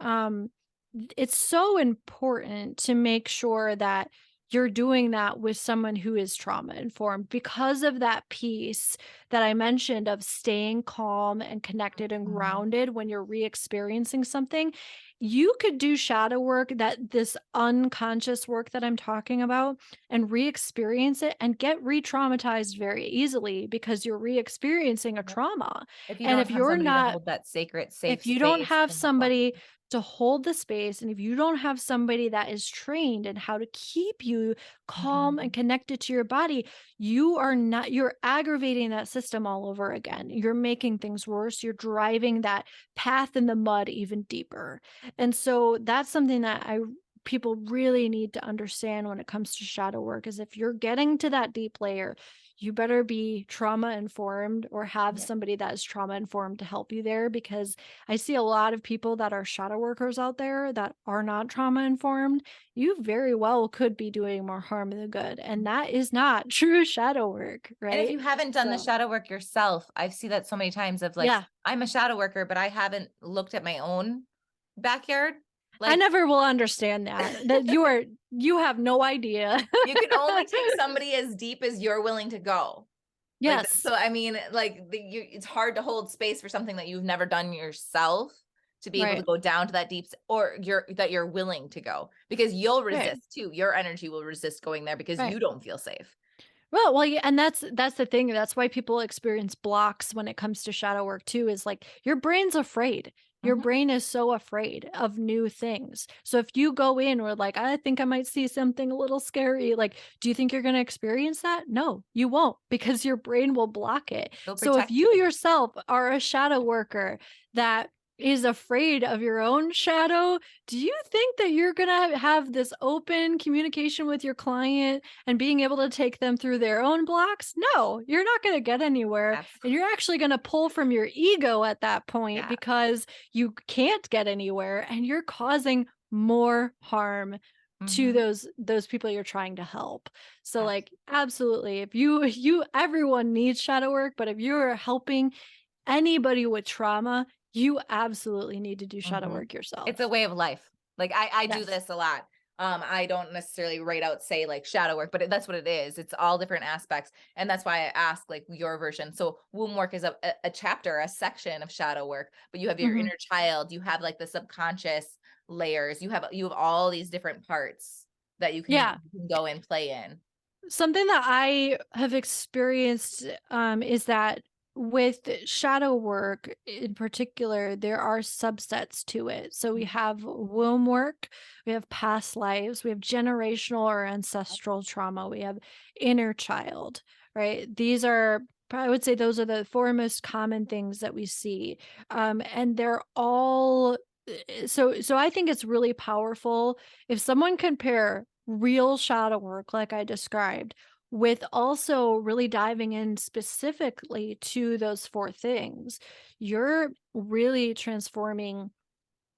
it's so important to make sure that you're doing that with someone who is trauma informed, because of that piece that I mentioned of staying calm and connected and Mhm. grounded when you're re-experiencing something. You could do shadow work, that this unconscious work that I'm talking about, and re-experience it and get re-traumatized very easily because you're re-experiencing a Yep. trauma. If you And don't if have you're somebody to not hold that sacred, safe if you don't space have to help walk somebody you. to hold the space, and if you don't have somebody that is trained in how to keep you calm and Mhm. connected to your body, you're aggravating that system all over again. You're making things worse. You're driving that path in the mud even deeper. And so that's something that I people really need to understand when it comes to shadow work, is if you're getting to that deep layer, you better be trauma informed or have Yep. somebody that is trauma informed to help you there, because I see a lot of people that are shadow workers out there that are not trauma informed. You very well could be doing more harm than good. And that is not true shadow work, And if right? you haven't done the So, shadow work yourself, I've seen that so many times of like, yeah, I'm a shadow worker, but I haven't looked at my own backyard. I Like, never will understand that you have no idea. you can only take somebody as deep as you're willing to go. Like, Yes, so I mean, like it's hard to hold space for something that you've never done yourself to be able to right, go down to that deep, or you're willing to go, because you'll right, resist too. Your energy will resist going there because right. you don't feel safe. Well, yeah, and that's the thing. That's why people experience blocks when it comes to shadow work too, is like your brain's afraid. Your Mhm. brain is so afraid of new things. So if you go in or like, I think I might see something a little scary, like, do you think you're going to experience that? No, you won't, because your brain will block it. They'll So if protect you you. yourself are a shadow worker that is afraid of your own shadow, do you think that you're going to have this open communication with your client and being able to take them through their own blocks? No, you're not going to get anywhere. And Absolutely. you're actually going to pull from your ego at that point, Yeah. because you can't get anywhere and you're causing more harm to Hmm. those people you're trying to help. So like absolutely, if you everyone needs shadow work, but if you're helping anybody with trauma, you absolutely need to do shadow Mhm. work It's a yourself. way of life. Like I do Yes. this a lot. I don't necessarily write out say like shadow work, but that's what it is. It's all different aspects, and that's why I ask like your version. So womb work is a chapter, a section of shadow work, but you have your Mhm. inner child. You have like the subconscious layers. You have all these different parts that Yeah. you can go and play in. Something that I have experienced, is that with shadow work in particular, there are subsets to it. So we have womb work, we have past lives, we have generational or ancestral trauma, we have inner child, right? These are, I would say, those are the four most common things that we see. And they're all, so I think it's really powerful if someone can pair real shadow work like I described with also really diving in specifically to those four things. You're really transforming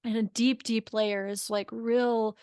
in a deep, deep layers, like real,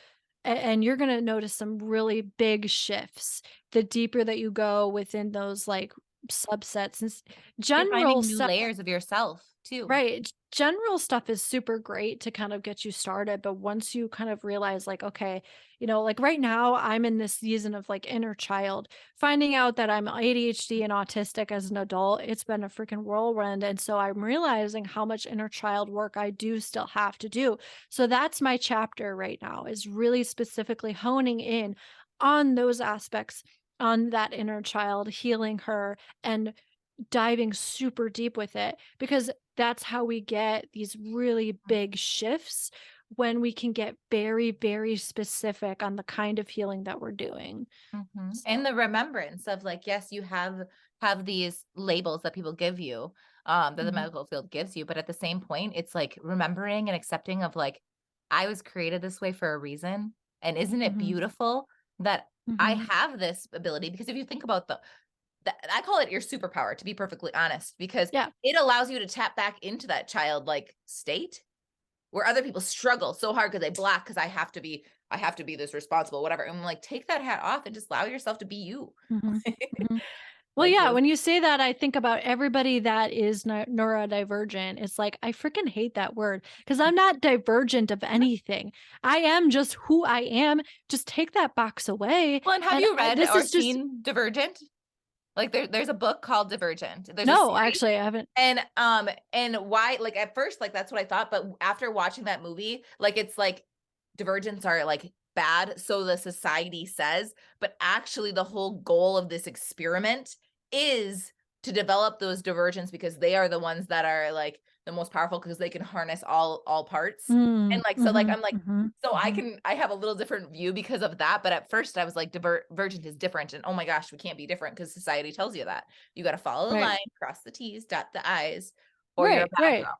and you're going to notice some really big shifts the deeper that you go within those like subsets and You're general finding new stuff. layers of yourself too. Right. General stuff is super great to kind of get you started, but once you kind of realize like, okay, like right now I'm in this season of like inner child, finding out that I'm ADHD and autistic as an adult, it's been a freaking whirlwind. And so I'm realizing how much inner child work I do still have to do. So that's my chapter right now, is really specifically honing in on those aspects, on that inner child, healing her and diving super deep with it, because that's how we get these really big shifts, when we can get very, very specific on the kind of healing that we're doing. Mhm. And So, the remembrance of like, yes, you have these labels that people give you. that the Mhm. medical field gives you. But at the same point, it's like remembering and accepting of like, I was created this way for a reason. And isn't it Mhm. beautiful that I Mhm. have this ability? Because if you think about I call it your superpower, to be perfectly honest, because Yeah. it allows you to tap back into that childlike state where other people struggle so hard because they block because I have to be this responsible, whatever. And like take that hat off and just allow yourself to be you. Mhm. Mhm. Well, Like yeah, live. when you say that, I think about everybody that is neurodivergent. It's like, I freaking hate that word because I'm not divergent of anything. I am just who I am. Just take that box away. Well, and have And you read this or is just, seen Divergent? Like there's a book called Divergent. There's a no, series. actually, I haven't. And why, like at first, like that's what I thought, but after watching that movie, like it's like divergents are like bad, so the society says, but actually the whole goal of this experiment is to develop those divergents because they are the ones that are like the most powerful because they can harness all parts. And Mm, like so like mhm, I'm like mhm, so mhm. I have a little different view because of that, but at first I was like divergent is different and oh my gosh, we can't be different because society tells you that. You got to follow the Right, line, cross the T's, dot the I's, or you're a right, bad right. girl.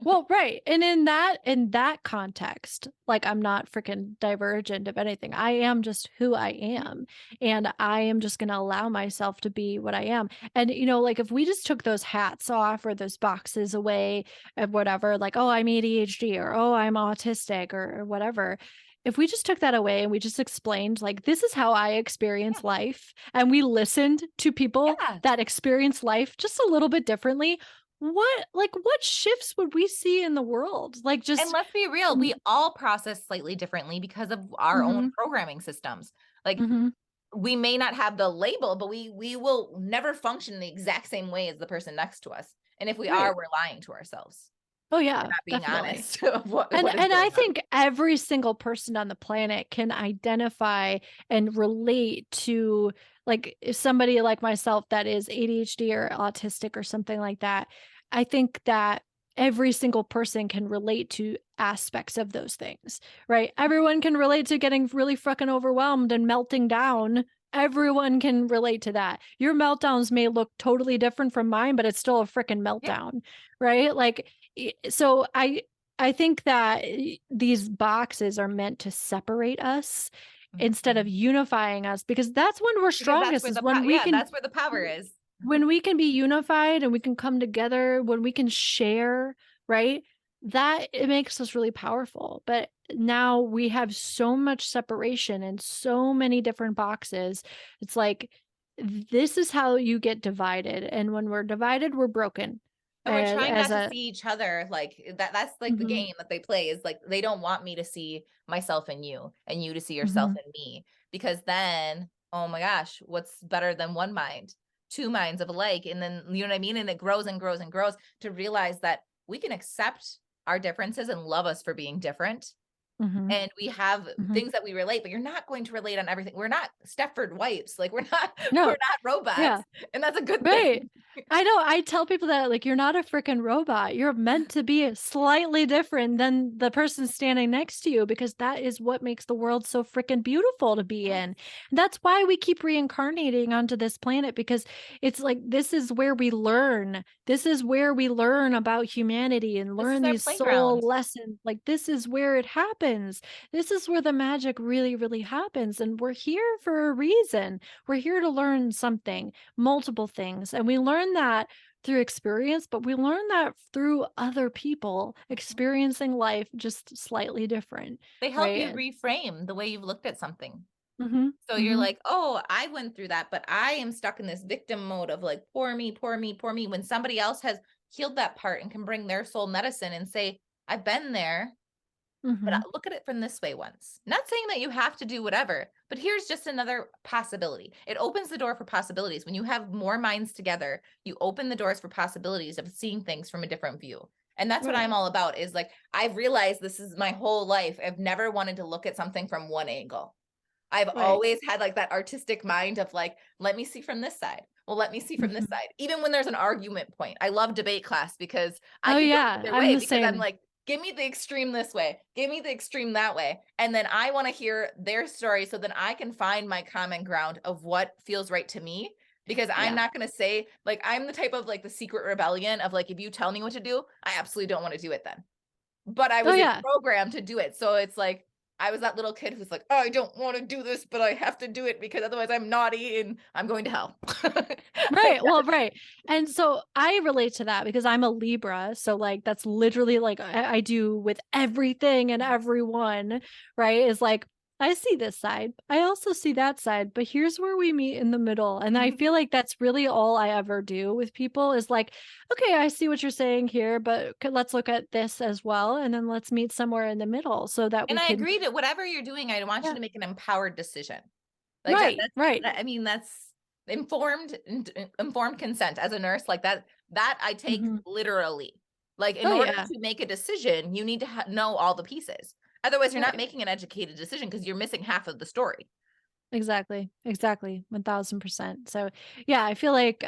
Well, right. And in that context, like I'm not freaking divergent of anything. I am just who I am. And I am just going to allow myself to be what I am. And like if we just took those hats off or those boxes away and whatever, like, oh, I'm ADHD or oh, I'm autistic or whatever. If we just took that away and we just explained, like, this is how I Yeah. experience life, and we listened to people Yeah. that experience life just a little bit differently, what shifts would we see in the world? Like, And just let's be real, mm, we all process slightly differently because of our own mhm, programming systems. Like mhm, we may not have the label, but we will never function the exact same way as the person next to us. And if we are, right. we're lying to ourselves. Oh, We're yeah, not being definitely. honest of And what is and I going on. think every single person on the planet can identify and relate to, like, if somebody like myself that is ADHD or autistic or something like that. I think that every single person can relate to aspects of those things, right? Everyone can relate to getting really fucking overwhelmed and melting down. Everyone can relate to that. Your meltdowns may look totally different from mine, but it's still a freaking Yeah. meltdown, right? Like, so I think that these boxes are meant to separate us instead of Mhm. unifying us, because that's when we're Because that's strongest, where is the when we yeah, can that's where the power is. when we can be unified and we can come together, when we can share, right? That it makes us really powerful. But now we have so much separation and so many different boxes. It's like, this is how you get divided. And when we're divided, we're broken. And we're trying As not to a see each other like that's like the Mhm, game that they play is like they don't want me to see myself in you and you to see yourself mhm, in me because then oh my gosh, what's better than one mind? Two minds of alike and then you know what I mean and it grows and grows and grows to realize that we can accept our differences and love us for being different mhm. and we have Mhm. things that we relate but you're not going to relate on everything. We're not Stepford wipes. Like we're not we're No. not robots Yeah. and that's a good Right. thing. I know, I tell people that, like, "You're not a freaking robot. You're meant to be slightly different than the person standing next to you, because that is what makes the world so freaking beautiful to be Yes. in." And that's why we keep reincarnating onto this planet, because it's like, this is where we learn. This is where we learn about humanity and This is learn our these soul playground. lessons. Like, this is where it happens. This is where the magic really, really happens, and we're here for a reason. We're here to learn something, multiple things. And we learn that through experience, but we learn that through other people Mhm. experiencing life just slightly different, They help you right? reframe the way you've looked at something. Mhm. So you're Mhm. like, "Oh, I went through that, but I am stuck in this victim mode of like, poor me, poor me, poor me." When somebody else has healed that part and can bring their soul medicine and say, "I've been there, but Mhm. look at it from this way once." Not saying that you have to do whatever, but here's just another possibility. It opens the door for possibilities. When you have more minds together, you open the doors for possibilities of seeing things from a different view. And that's what Right. I'm all about is like, I've realized this is my whole life. I've never wanted to look at something from one angle. I've Right. always had like that artistic mind of like, let me see from this side. Well, let me see from this Mhm. side. Even when there's an argument point. I love debate class because I Oh, could go yeah, either I'm way the because I'm same. like, give me the extreme this way, give me the extreme that way. And then I want to hear their story so then I can find my common ground of what feels right to me because I'm Yeah. not going to say, like, I'm the type of like the secret rebellion of like, if you tell me what to do, I absolutely don't want to do it then. But I Oh was yeah. programmed to do it. So it's like, I was that little kid who's like, oh, I don't want to do this, but I have to do it because otherwise I'm naughty and I'm going to hell. Like, Right. Well, right. And so I relate to that because I'm a Libra. So like that's literally like I do with everything and everyone, right? Is like I see this side. I also see that side, but here's where we meet in the middle. And I feel like that's really all I ever do with people is like, okay, I see what you're saying here, but let's look at this as well. And then let's meet somewhere in the middle so that and we I can, agree that whatever you're doing, I want you yeah, to make an empowered decision. Like right, right. I mean, that's informed consent as a nurse, like that I take Hmm. literally. Like in Oh, order yeah. to make a decision, you need to know all the pieces. Otherwise, you're not Right. making an educated decision because you're missing half of the story. Exactly. Exactly. 1000%. So yeah, I feel like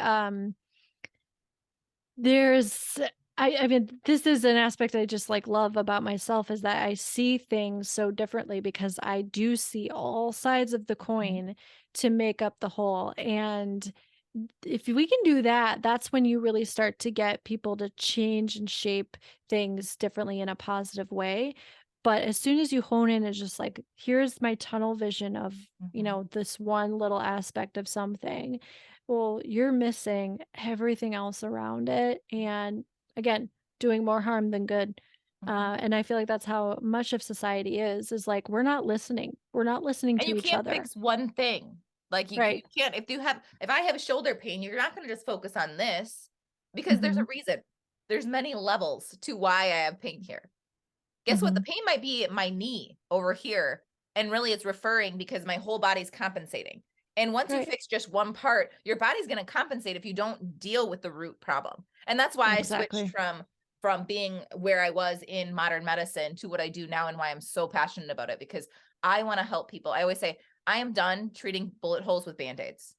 there's I mean this is an aspect I just like love about myself is that I see things so differently because I do see all sides of the Mhm. coin to make up the whole. And if we can do that, that's when you really start to get people to change and shape things differently in a positive way. But as soon as you hone in, it's just like, here's my tunnel vision of, Mhm. this one little aspect of something. Well, you're missing everything else around it. And again, doing more harm than good. Mhm. And I feel like that's how much of society is like, we're not listening. We're not listening And to you each can't other. fix one thing. Like you Right. can't, if I have shoulder pain, you're not going to just focus on this because there's a Hmm. reason. There's many levels to why I have pain here. Guess what? The Hmm. pain might be at my knee over here. And really it's referring because my whole body's compensating. And once you Right. fix just one part, your body's going to compensate if you don't deal with the root problem. And that's why I switched Exactly. from being where I was in modern medicine to what I do now and why I'm so passionate about it because I want to help people. I always say I am done treating bullet holes with band-aids.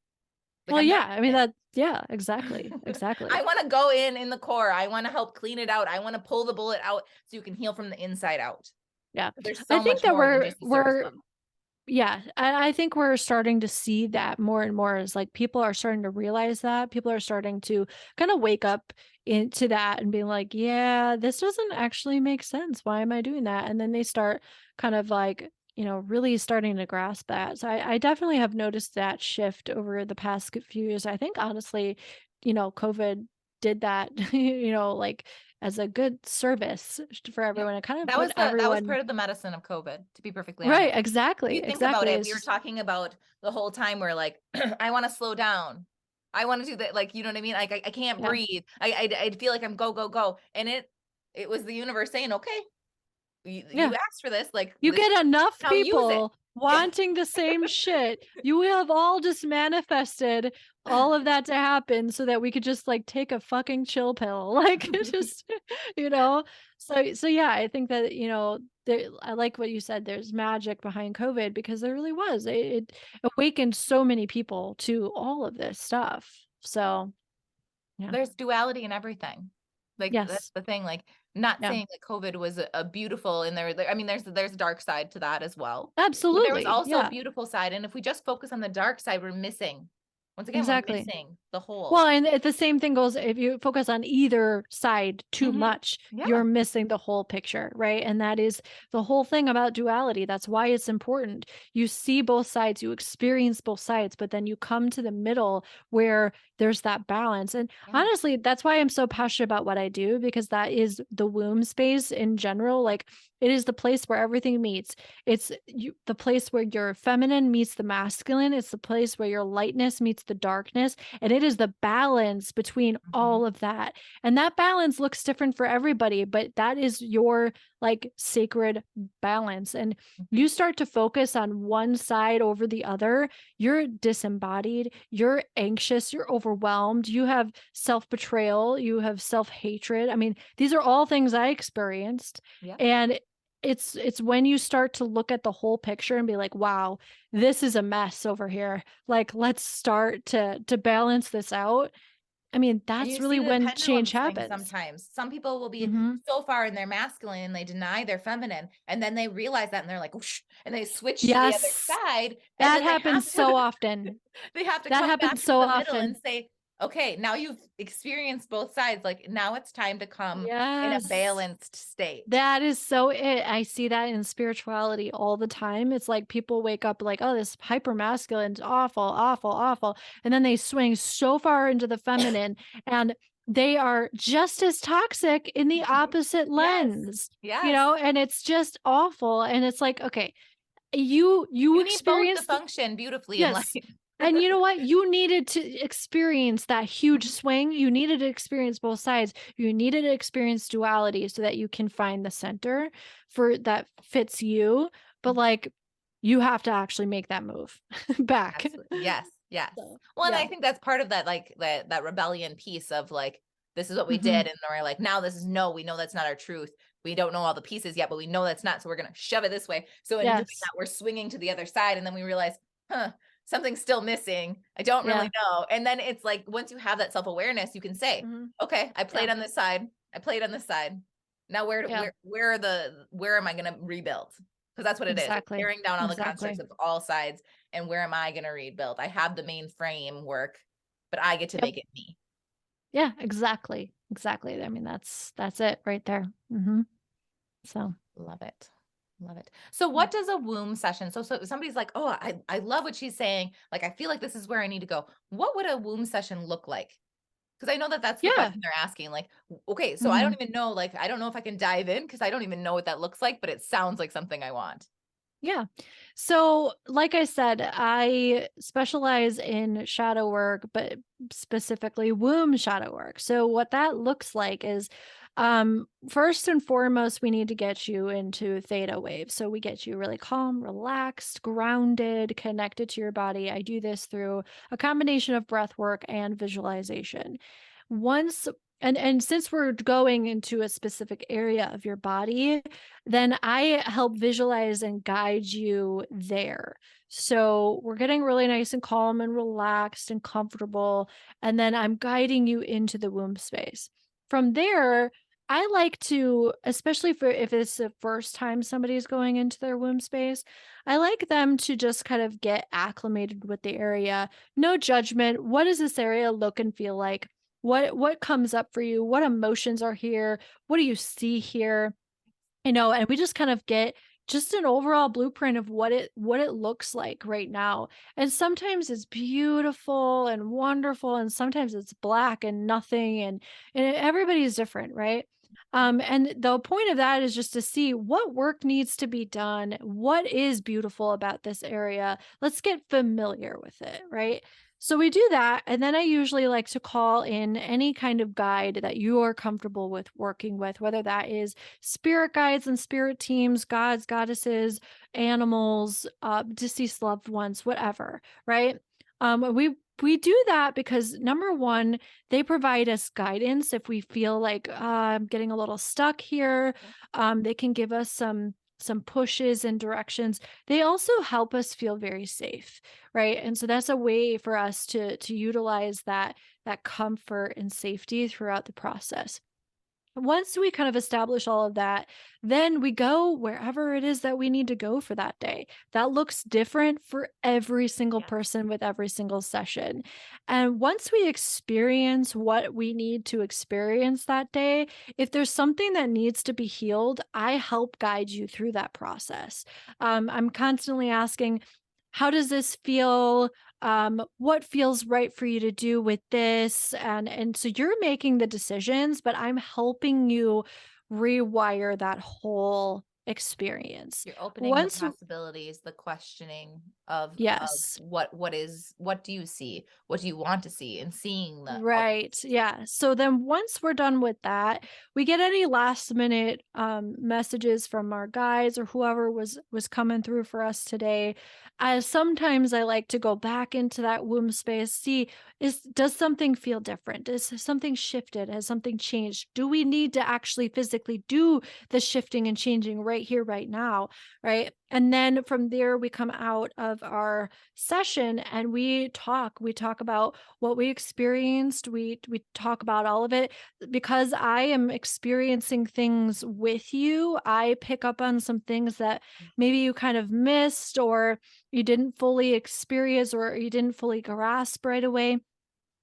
Like Well, I'm yeah, I mean done. that yeah, exactly, I exactly. want to go in the core. I want to help clean it out. I want to pull the bullet out so you can heal from the inside out. Yeah. There's I so think much that more than we're just the surface we're level. yeah, I think we're starting to see that more and more as like people are starting to realize that. People are starting to kind of wake up into that and being like, yeah, this doesn't actually make sense. Why am I doing that? And then they start kind of like, really starting to grasp that. So I definitely have noticed that shift over the past few years. I think honestly, COVID did that, like as a good service for Yep. everyone. It kind of put That was everyone part of the medicine of COVID, to be perfectly honest. right. Exactly. You think about Exactly. it, It's we were just, talking about the whole time where like, I want to slow down. I want to do that. Like, you know what I mean? Like, I can't yeah. breathe. I feel like I'm go, go, go. And it was the universe saying, okay, you Yeah. asked for this. Like, You this is get enough how use it. people Yeah. wanting the same shit. You have all just manifested all of that to happen so that we could just like take a fucking chill pill. Like just, you know. So yeah, I think that, I like what you said. There's magic behind COVID because there really was. It awakened so many people to all of this stuff. So, yeah. There's duality in everything. Like that's Yes. the thing. Like not Yeah. saying that COVID was a beautiful and I mean, there's a dark side to that as well. But there was Absolutely. also a Yeah. beautiful side. And if we just focus on the dark side, we're missing. Once again, we're Exactly. missing the whole. Well, and the same thing goes if you focus on either side too Hmm. much, you're Yeah. missing the whole picture, right? And that is the whole thing about duality. That's why it's important. You see both sides, you experience both sides, but then you come to the middle where there's that balance. And Yeah. honestly, that's why I'm so passionate about what I do because that is the womb space in general. Like it is the place where everything meets. It's the place where your feminine meets the masculine. It's the place where your lightness meets the darkness and it is the balance between Hmm. all of that. And that balance looks different for everybody, but that is your like sacred balance. And Hmm. you start to focus on one side over the other, you're disembodied, you're anxious, you're overwhelmed, you have self betrayal, you have self hatred. I mean, these are all things I experienced. Yeah. And it's when you start to look at the whole picture and be like, wow, this is a mess over here. Like, let's start to balance this out. I mean, And that's you really see the when pendulum change swing happens. sometimes. Some people will be Hmm. so far in their masculine and they deny their feminine. And then they realize that and they're like, whoosh, and they switch to the other Yes, side. And that then they happens have so to often. they have to That come happens back into so the middle and often. say, okay, now you've experienced both sides. Like now it's time to come in a Yes. balanced state. That is so it. I see that in spirituality all the time. It's like people wake up like, oh, this hyper masculine's awful, awful, awful. And then they swing so far into the feminine and they are just as toxic in the opposite Yes. lens, Yes. and it's just awful. And it's like, okay, you You need both to experienced. function beautifully in life. Yes. And you know what? You needed to experience that huge Mhm. swing. You needed to experience both sides. You needed to experience duality so that you can find the center for that fits you. But like you have to actually make that move back. Absolutely. Yes. Yes. So, Well, and yeah. I think that's part of that, like that rebellion piece of like, this is what we Hmm. did. And we're like, now this is no, we know that's not our truth. We don't know all the pieces yet, but we know that's not. So we're going to shove it this way. So in doing Yes. that, we're swinging to the other side. And then we realize, something's still missing. I don't really Yeah. know. And then it's like, once you have that self-awareness, you can say, Hmm. okay, I Yeah. played on this side. I played on this side. Now Yeah. where am I going to rebuild? Because that's what it is. It's Exactly. tearing down all the constructs Exactly. of all sides. And where am I going to rebuild? I have the main framework, but I get to Yep. make it me. Yeah. Exactly. Exactly. I mean, that's it right there. Hmm. So. Love it. Love it. So Yeah. what does a womb session? So somebody's like, oh, I love what she's saying. Like, I feel like this is where I need to go. What would a womb session look like? Because I know that that's the Yeah. question they're asking. Like, okay, so I don't Mhm. even know, like, I don't know if I can dive in because I don't even know what that looks like, but it sounds like something I want. Yeah. So, like I said, I specialize in shadow work, but specifically womb shadow work. So, what that looks like is first and foremost, we need to get you into theta waves. So, we get you really calm, relaxed, grounded, connected to your body. I do this through a combination of breath work and visualization. Once and since we're going into a specific area of your body, then I help visualize and guide you there. So we're getting really nice and calm and relaxed and comfortable. And then I'm guiding you into the womb space. From there, I like to, especially for if it's the first time somebody's going into their womb space, I like them to just kind of get acclimated with the area. No judgment. What does this area look and feel like? What comes up for you? What emotions are here? What do you see here? And we just kind of get just an overall blueprint of what it looks like right now. And sometimes it's beautiful and wonderful, and sometimes it's black and nothing, and everybody's different, right? And the point of that is just to see what work needs to be done, what is beautiful about this area. Let's get familiar with it, right? So we do that, and then I usually like to call in any kind of guide that you are comfortable with working with, whether that is spirit guides and spirit teams, gods, goddesses, animals, deceased loved ones, whatever, right? We do that because number one, they provide us guidance if we feel like I'm getting a little stuck here. They can give us some pushes and directions. They also help us feel very safe, right? And so that's a way for us to utilize that comfort and safety throughout the process. Once we kind of establish all of that, then we go wherever it is that we need to go for that day. That looks different for every single Yes. person with every single session. And once we experience what we need to experience that day, if there's something that needs to be healed, I help guide you through that process. I'm constantly asking, how does this feel? What feels right for you to do with this? And so you're making the decisions, but I'm helping you rewire that whole experience. You're opening the Once possibilities, the questioning of Yes. what do you see? What do you want to see? And seeing the all the Right. Yeah. So then once we're done with that, we get any last minute messages from our guides or whoever was coming through for us today. Sometimes I like to go back into that womb space, see does something feel different? Is something shifted? Has something changed? Do we need to actually physically do the shifting and changing right here, right now. Right. And then from there, we come out of our session and we talk about what we experienced. We talk about all of it. Because I am experiencing things with you, I pick up on some things that maybe you kind of missed or you didn't fully experience or you didn't fully grasp right away.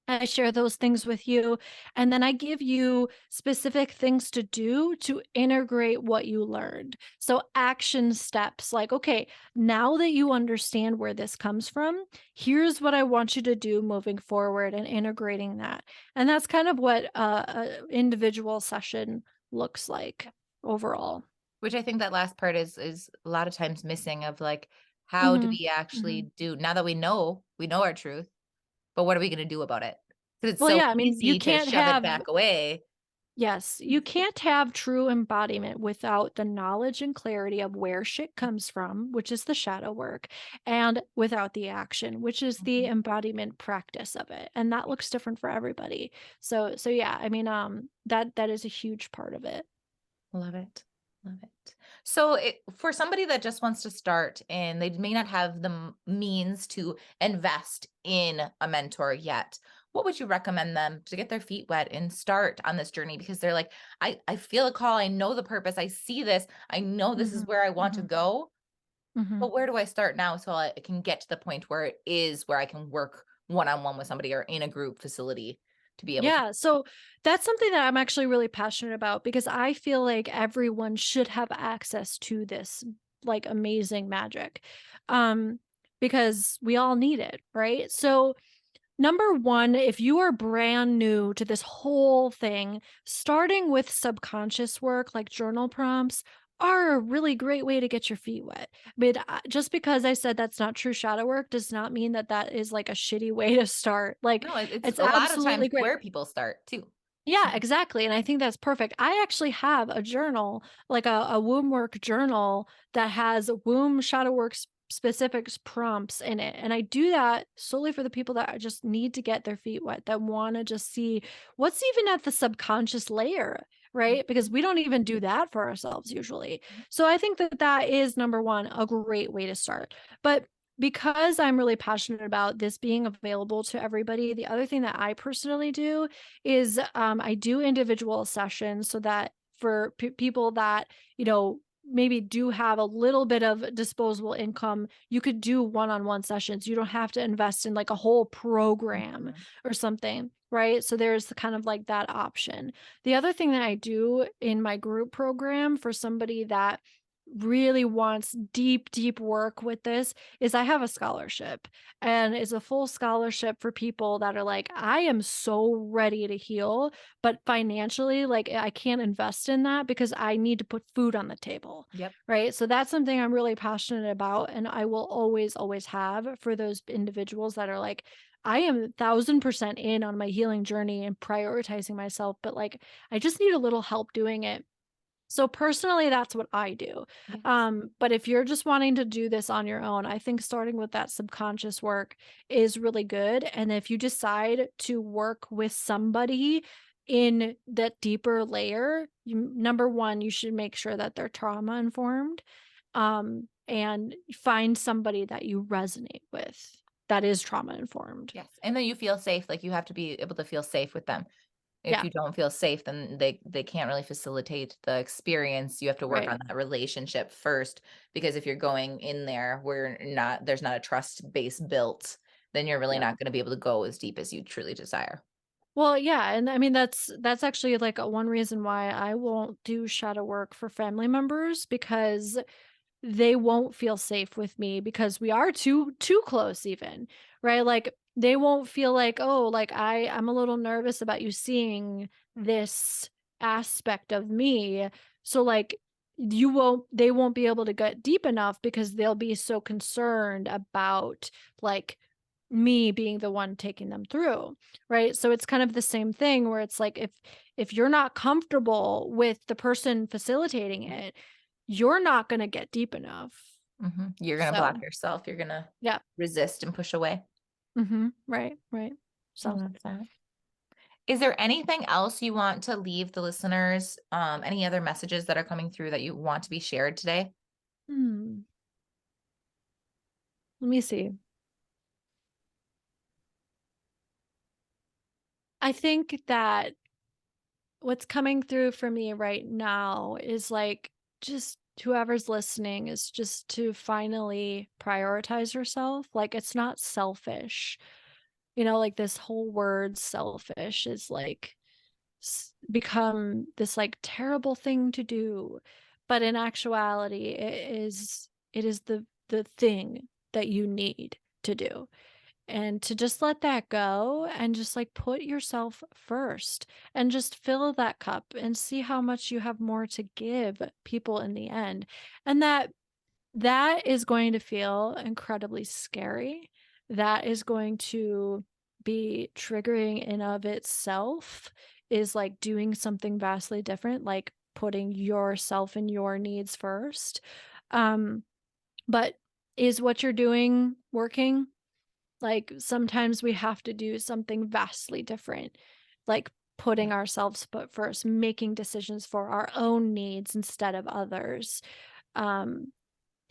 I share those things with you. And then I give you specific things to do to integrate what you learned. So, action steps like, okay, now that you understand where this comes from, here's what I want you to do moving forward and integrating that. And that's kind of what a individual session looks like overall. Which I think that last part is a lot of times missing of like, how do Hmm. we Hmm. actually do now that we know our truth, but what are we going to do about it? Because it's Well, so yeah, I mean, you easy to can't shove it have back away. Yes, you can't have true embodiment without the knowledge and clarity of where shit comes from, which is the shadow work, and without the action, which is the Mhm. embodiment practice of it. And that looks different for everybody. So yeah, I mean, that is a huge part of it. Love it. Love it. So for somebody that just wants to start and they may not have the means to invest in a mentor yet, what would you recommend them to get their feet wet and start on this journey? Because they're like, I feel a call. I know the purpose. I see this. I know this is Hmm. where I want to Hmm. go. Hmm. But where do I start now so I can get to the point where it is where I can work one-on-one with somebody or in a group facility to be able to? Yeah, so that's something that I'm actually really passionate about because I feel like everyone should have access to this like amazing magic. Um because we all need it, right? So number one, if you are brand new to this whole thing, starting with subconscious work like journal prompts are a really great way to get your feet wet. But just because I said that's not true shadow work does not mean that that is like a shitty way to start. Like, No, it's it's a lot of times absolutely great. where people start too. Yeah, exactly. And I think that's perfect. I actually have a journal, like a womb work journal that has womb shadow work specifics prompts in it. And I do that solely for the people that just need to get their feet wet, that want to just see what's even at the subconscious layer, right? Because we don't even do that for ourselves usually. So I think that that is number one, a great way to start. But because I'm really passionate about this being available to everybody, the other thing that I personally do is I do individual sessions so that for people that, maybe do have a little bit of disposable income, you could do one-on-one sessions. You don't have to invest in like a whole program Mhm. or something, right? So there's the kind of like that option. The other thing that I do in my group program for somebody that really wants deep work with this is I have a scholarship, and it's a full scholarship for people that are like, I am so ready to heal, but financially, like, I can't invest in that because I need to put food on the table. Yep. Right. So that's something I'm really passionate about. And I will always have for those individuals that are like, I am 1000% in on my healing journey and prioritizing myself, but like, I just need a little help doing it. So personally, that's what I do. Yes. But if you're just wanting to do this on your own, I think starting with that subconscious work is really good. And if you decide to work with somebody in that deeper layer, number one, you should make sure that they're trauma informed, and find somebody that you resonate with that is trauma informed. Yes. And then you feel safe. Like you have to be able to feel safe with them. If Yeah, you don't feel safe, then they can't really facilitate the experience. You have to work right. on that relationship first, because if you're going in there where not there's not a trust base built, then you're really Yeah. not going to be able to go as deep as you truly desire. Well, yeah, and I mean that's actually like one reason why I won't do shadow work for family members because they won't feel safe with me because we are too close even, right? Like they won't feel like, "Oh, like I'm a little nervous about you seeing this aspect of me." So like they won't be able to get deep enough because they'll be so concerned about like me being the one taking them through, right? So it's kind of the same thing where it's like if you're not comfortable with the person facilitating it, you're not going to get deep enough. You're going to block So, yourself. You're going to yeah. resist and push away. Right, right. I So, love that. Is there anything else you want to leave the listeners? Any other messages that are coming through that you want to be shared today? Hmm. Let me see. I think that what's coming through for me right now is like just whoever's listening is just to finally prioritize yourself. Like it's not selfish. Like this whole word selfish is like become this like terrible thing to do. But in actuality, it is the thing that you need to do, and to just let that go and just like put yourself first and just fill that cup and see how much you have more to give people in the end. And that is going to feel incredibly scary. That is going to be triggering in of itself, is like doing something vastly different, like putting yourself and your needs first. um but is what you're doing working? Like, sometimes we have to do something vastly different, like Yeah. putting ourselves put first, making decisions for our own needs instead of others. Um,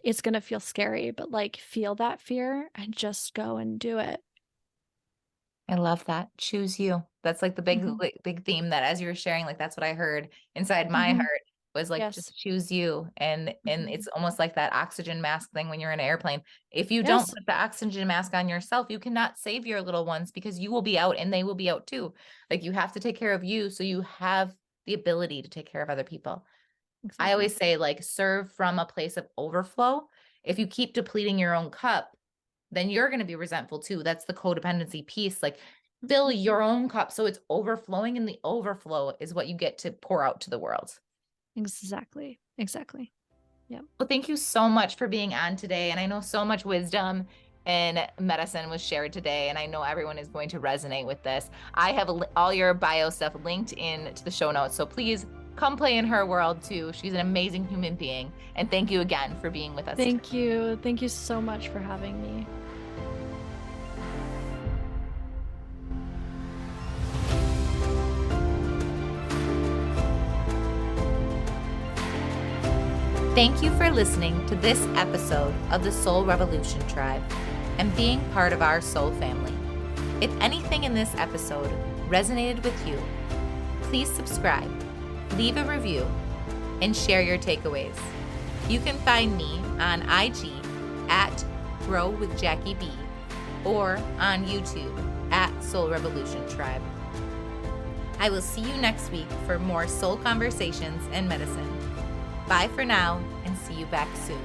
it's gonna feel scary, but, like, feel that fear and just go and do it. I love that. Choose you. That's like the big, Mhm, like, big theme that as you were sharing, like that's what I heard inside my mhm. heart was like Yes. just choose you. And Mhm. it's almost like that oxygen mask thing when you're in an airplane. If you don't Yes. put the oxygen mask on yourself, you cannot save your little ones because you will be out and they will be out too. Like you have to take care of you so you have the ability to take care of other people. I Exactly. always say like serve from a place of overflow. If you keep depleting your own cup, then you're going to be resentful too. That's the codependency piece. Like fill Mhm. your own cup so it's overflowing, and the overflow is what you get to pour out to the world. Exactly. Exactly. Yep. Well, thank you so much for being on today. And I know so much wisdom and medicine was shared today. And I know everyone is going to resonate with this. I have all your bio stuff linked in to the show notes. So please come play in her world too. She's an amazing human being. And thank you again for being with us today. Thank you. Thank you so much for having me. Thank you for listening to this episode of the Soul Revolution Tribe and being part of our soul family. If anything in this episode resonated with you, please subscribe, leave a review, and share your takeaways. You can find me on IG at Grow with Jackie B or on YouTube at Soul Revolution Tribe. I will see you next week for more soul conversations and medicine. Bye for now, and see you back soon.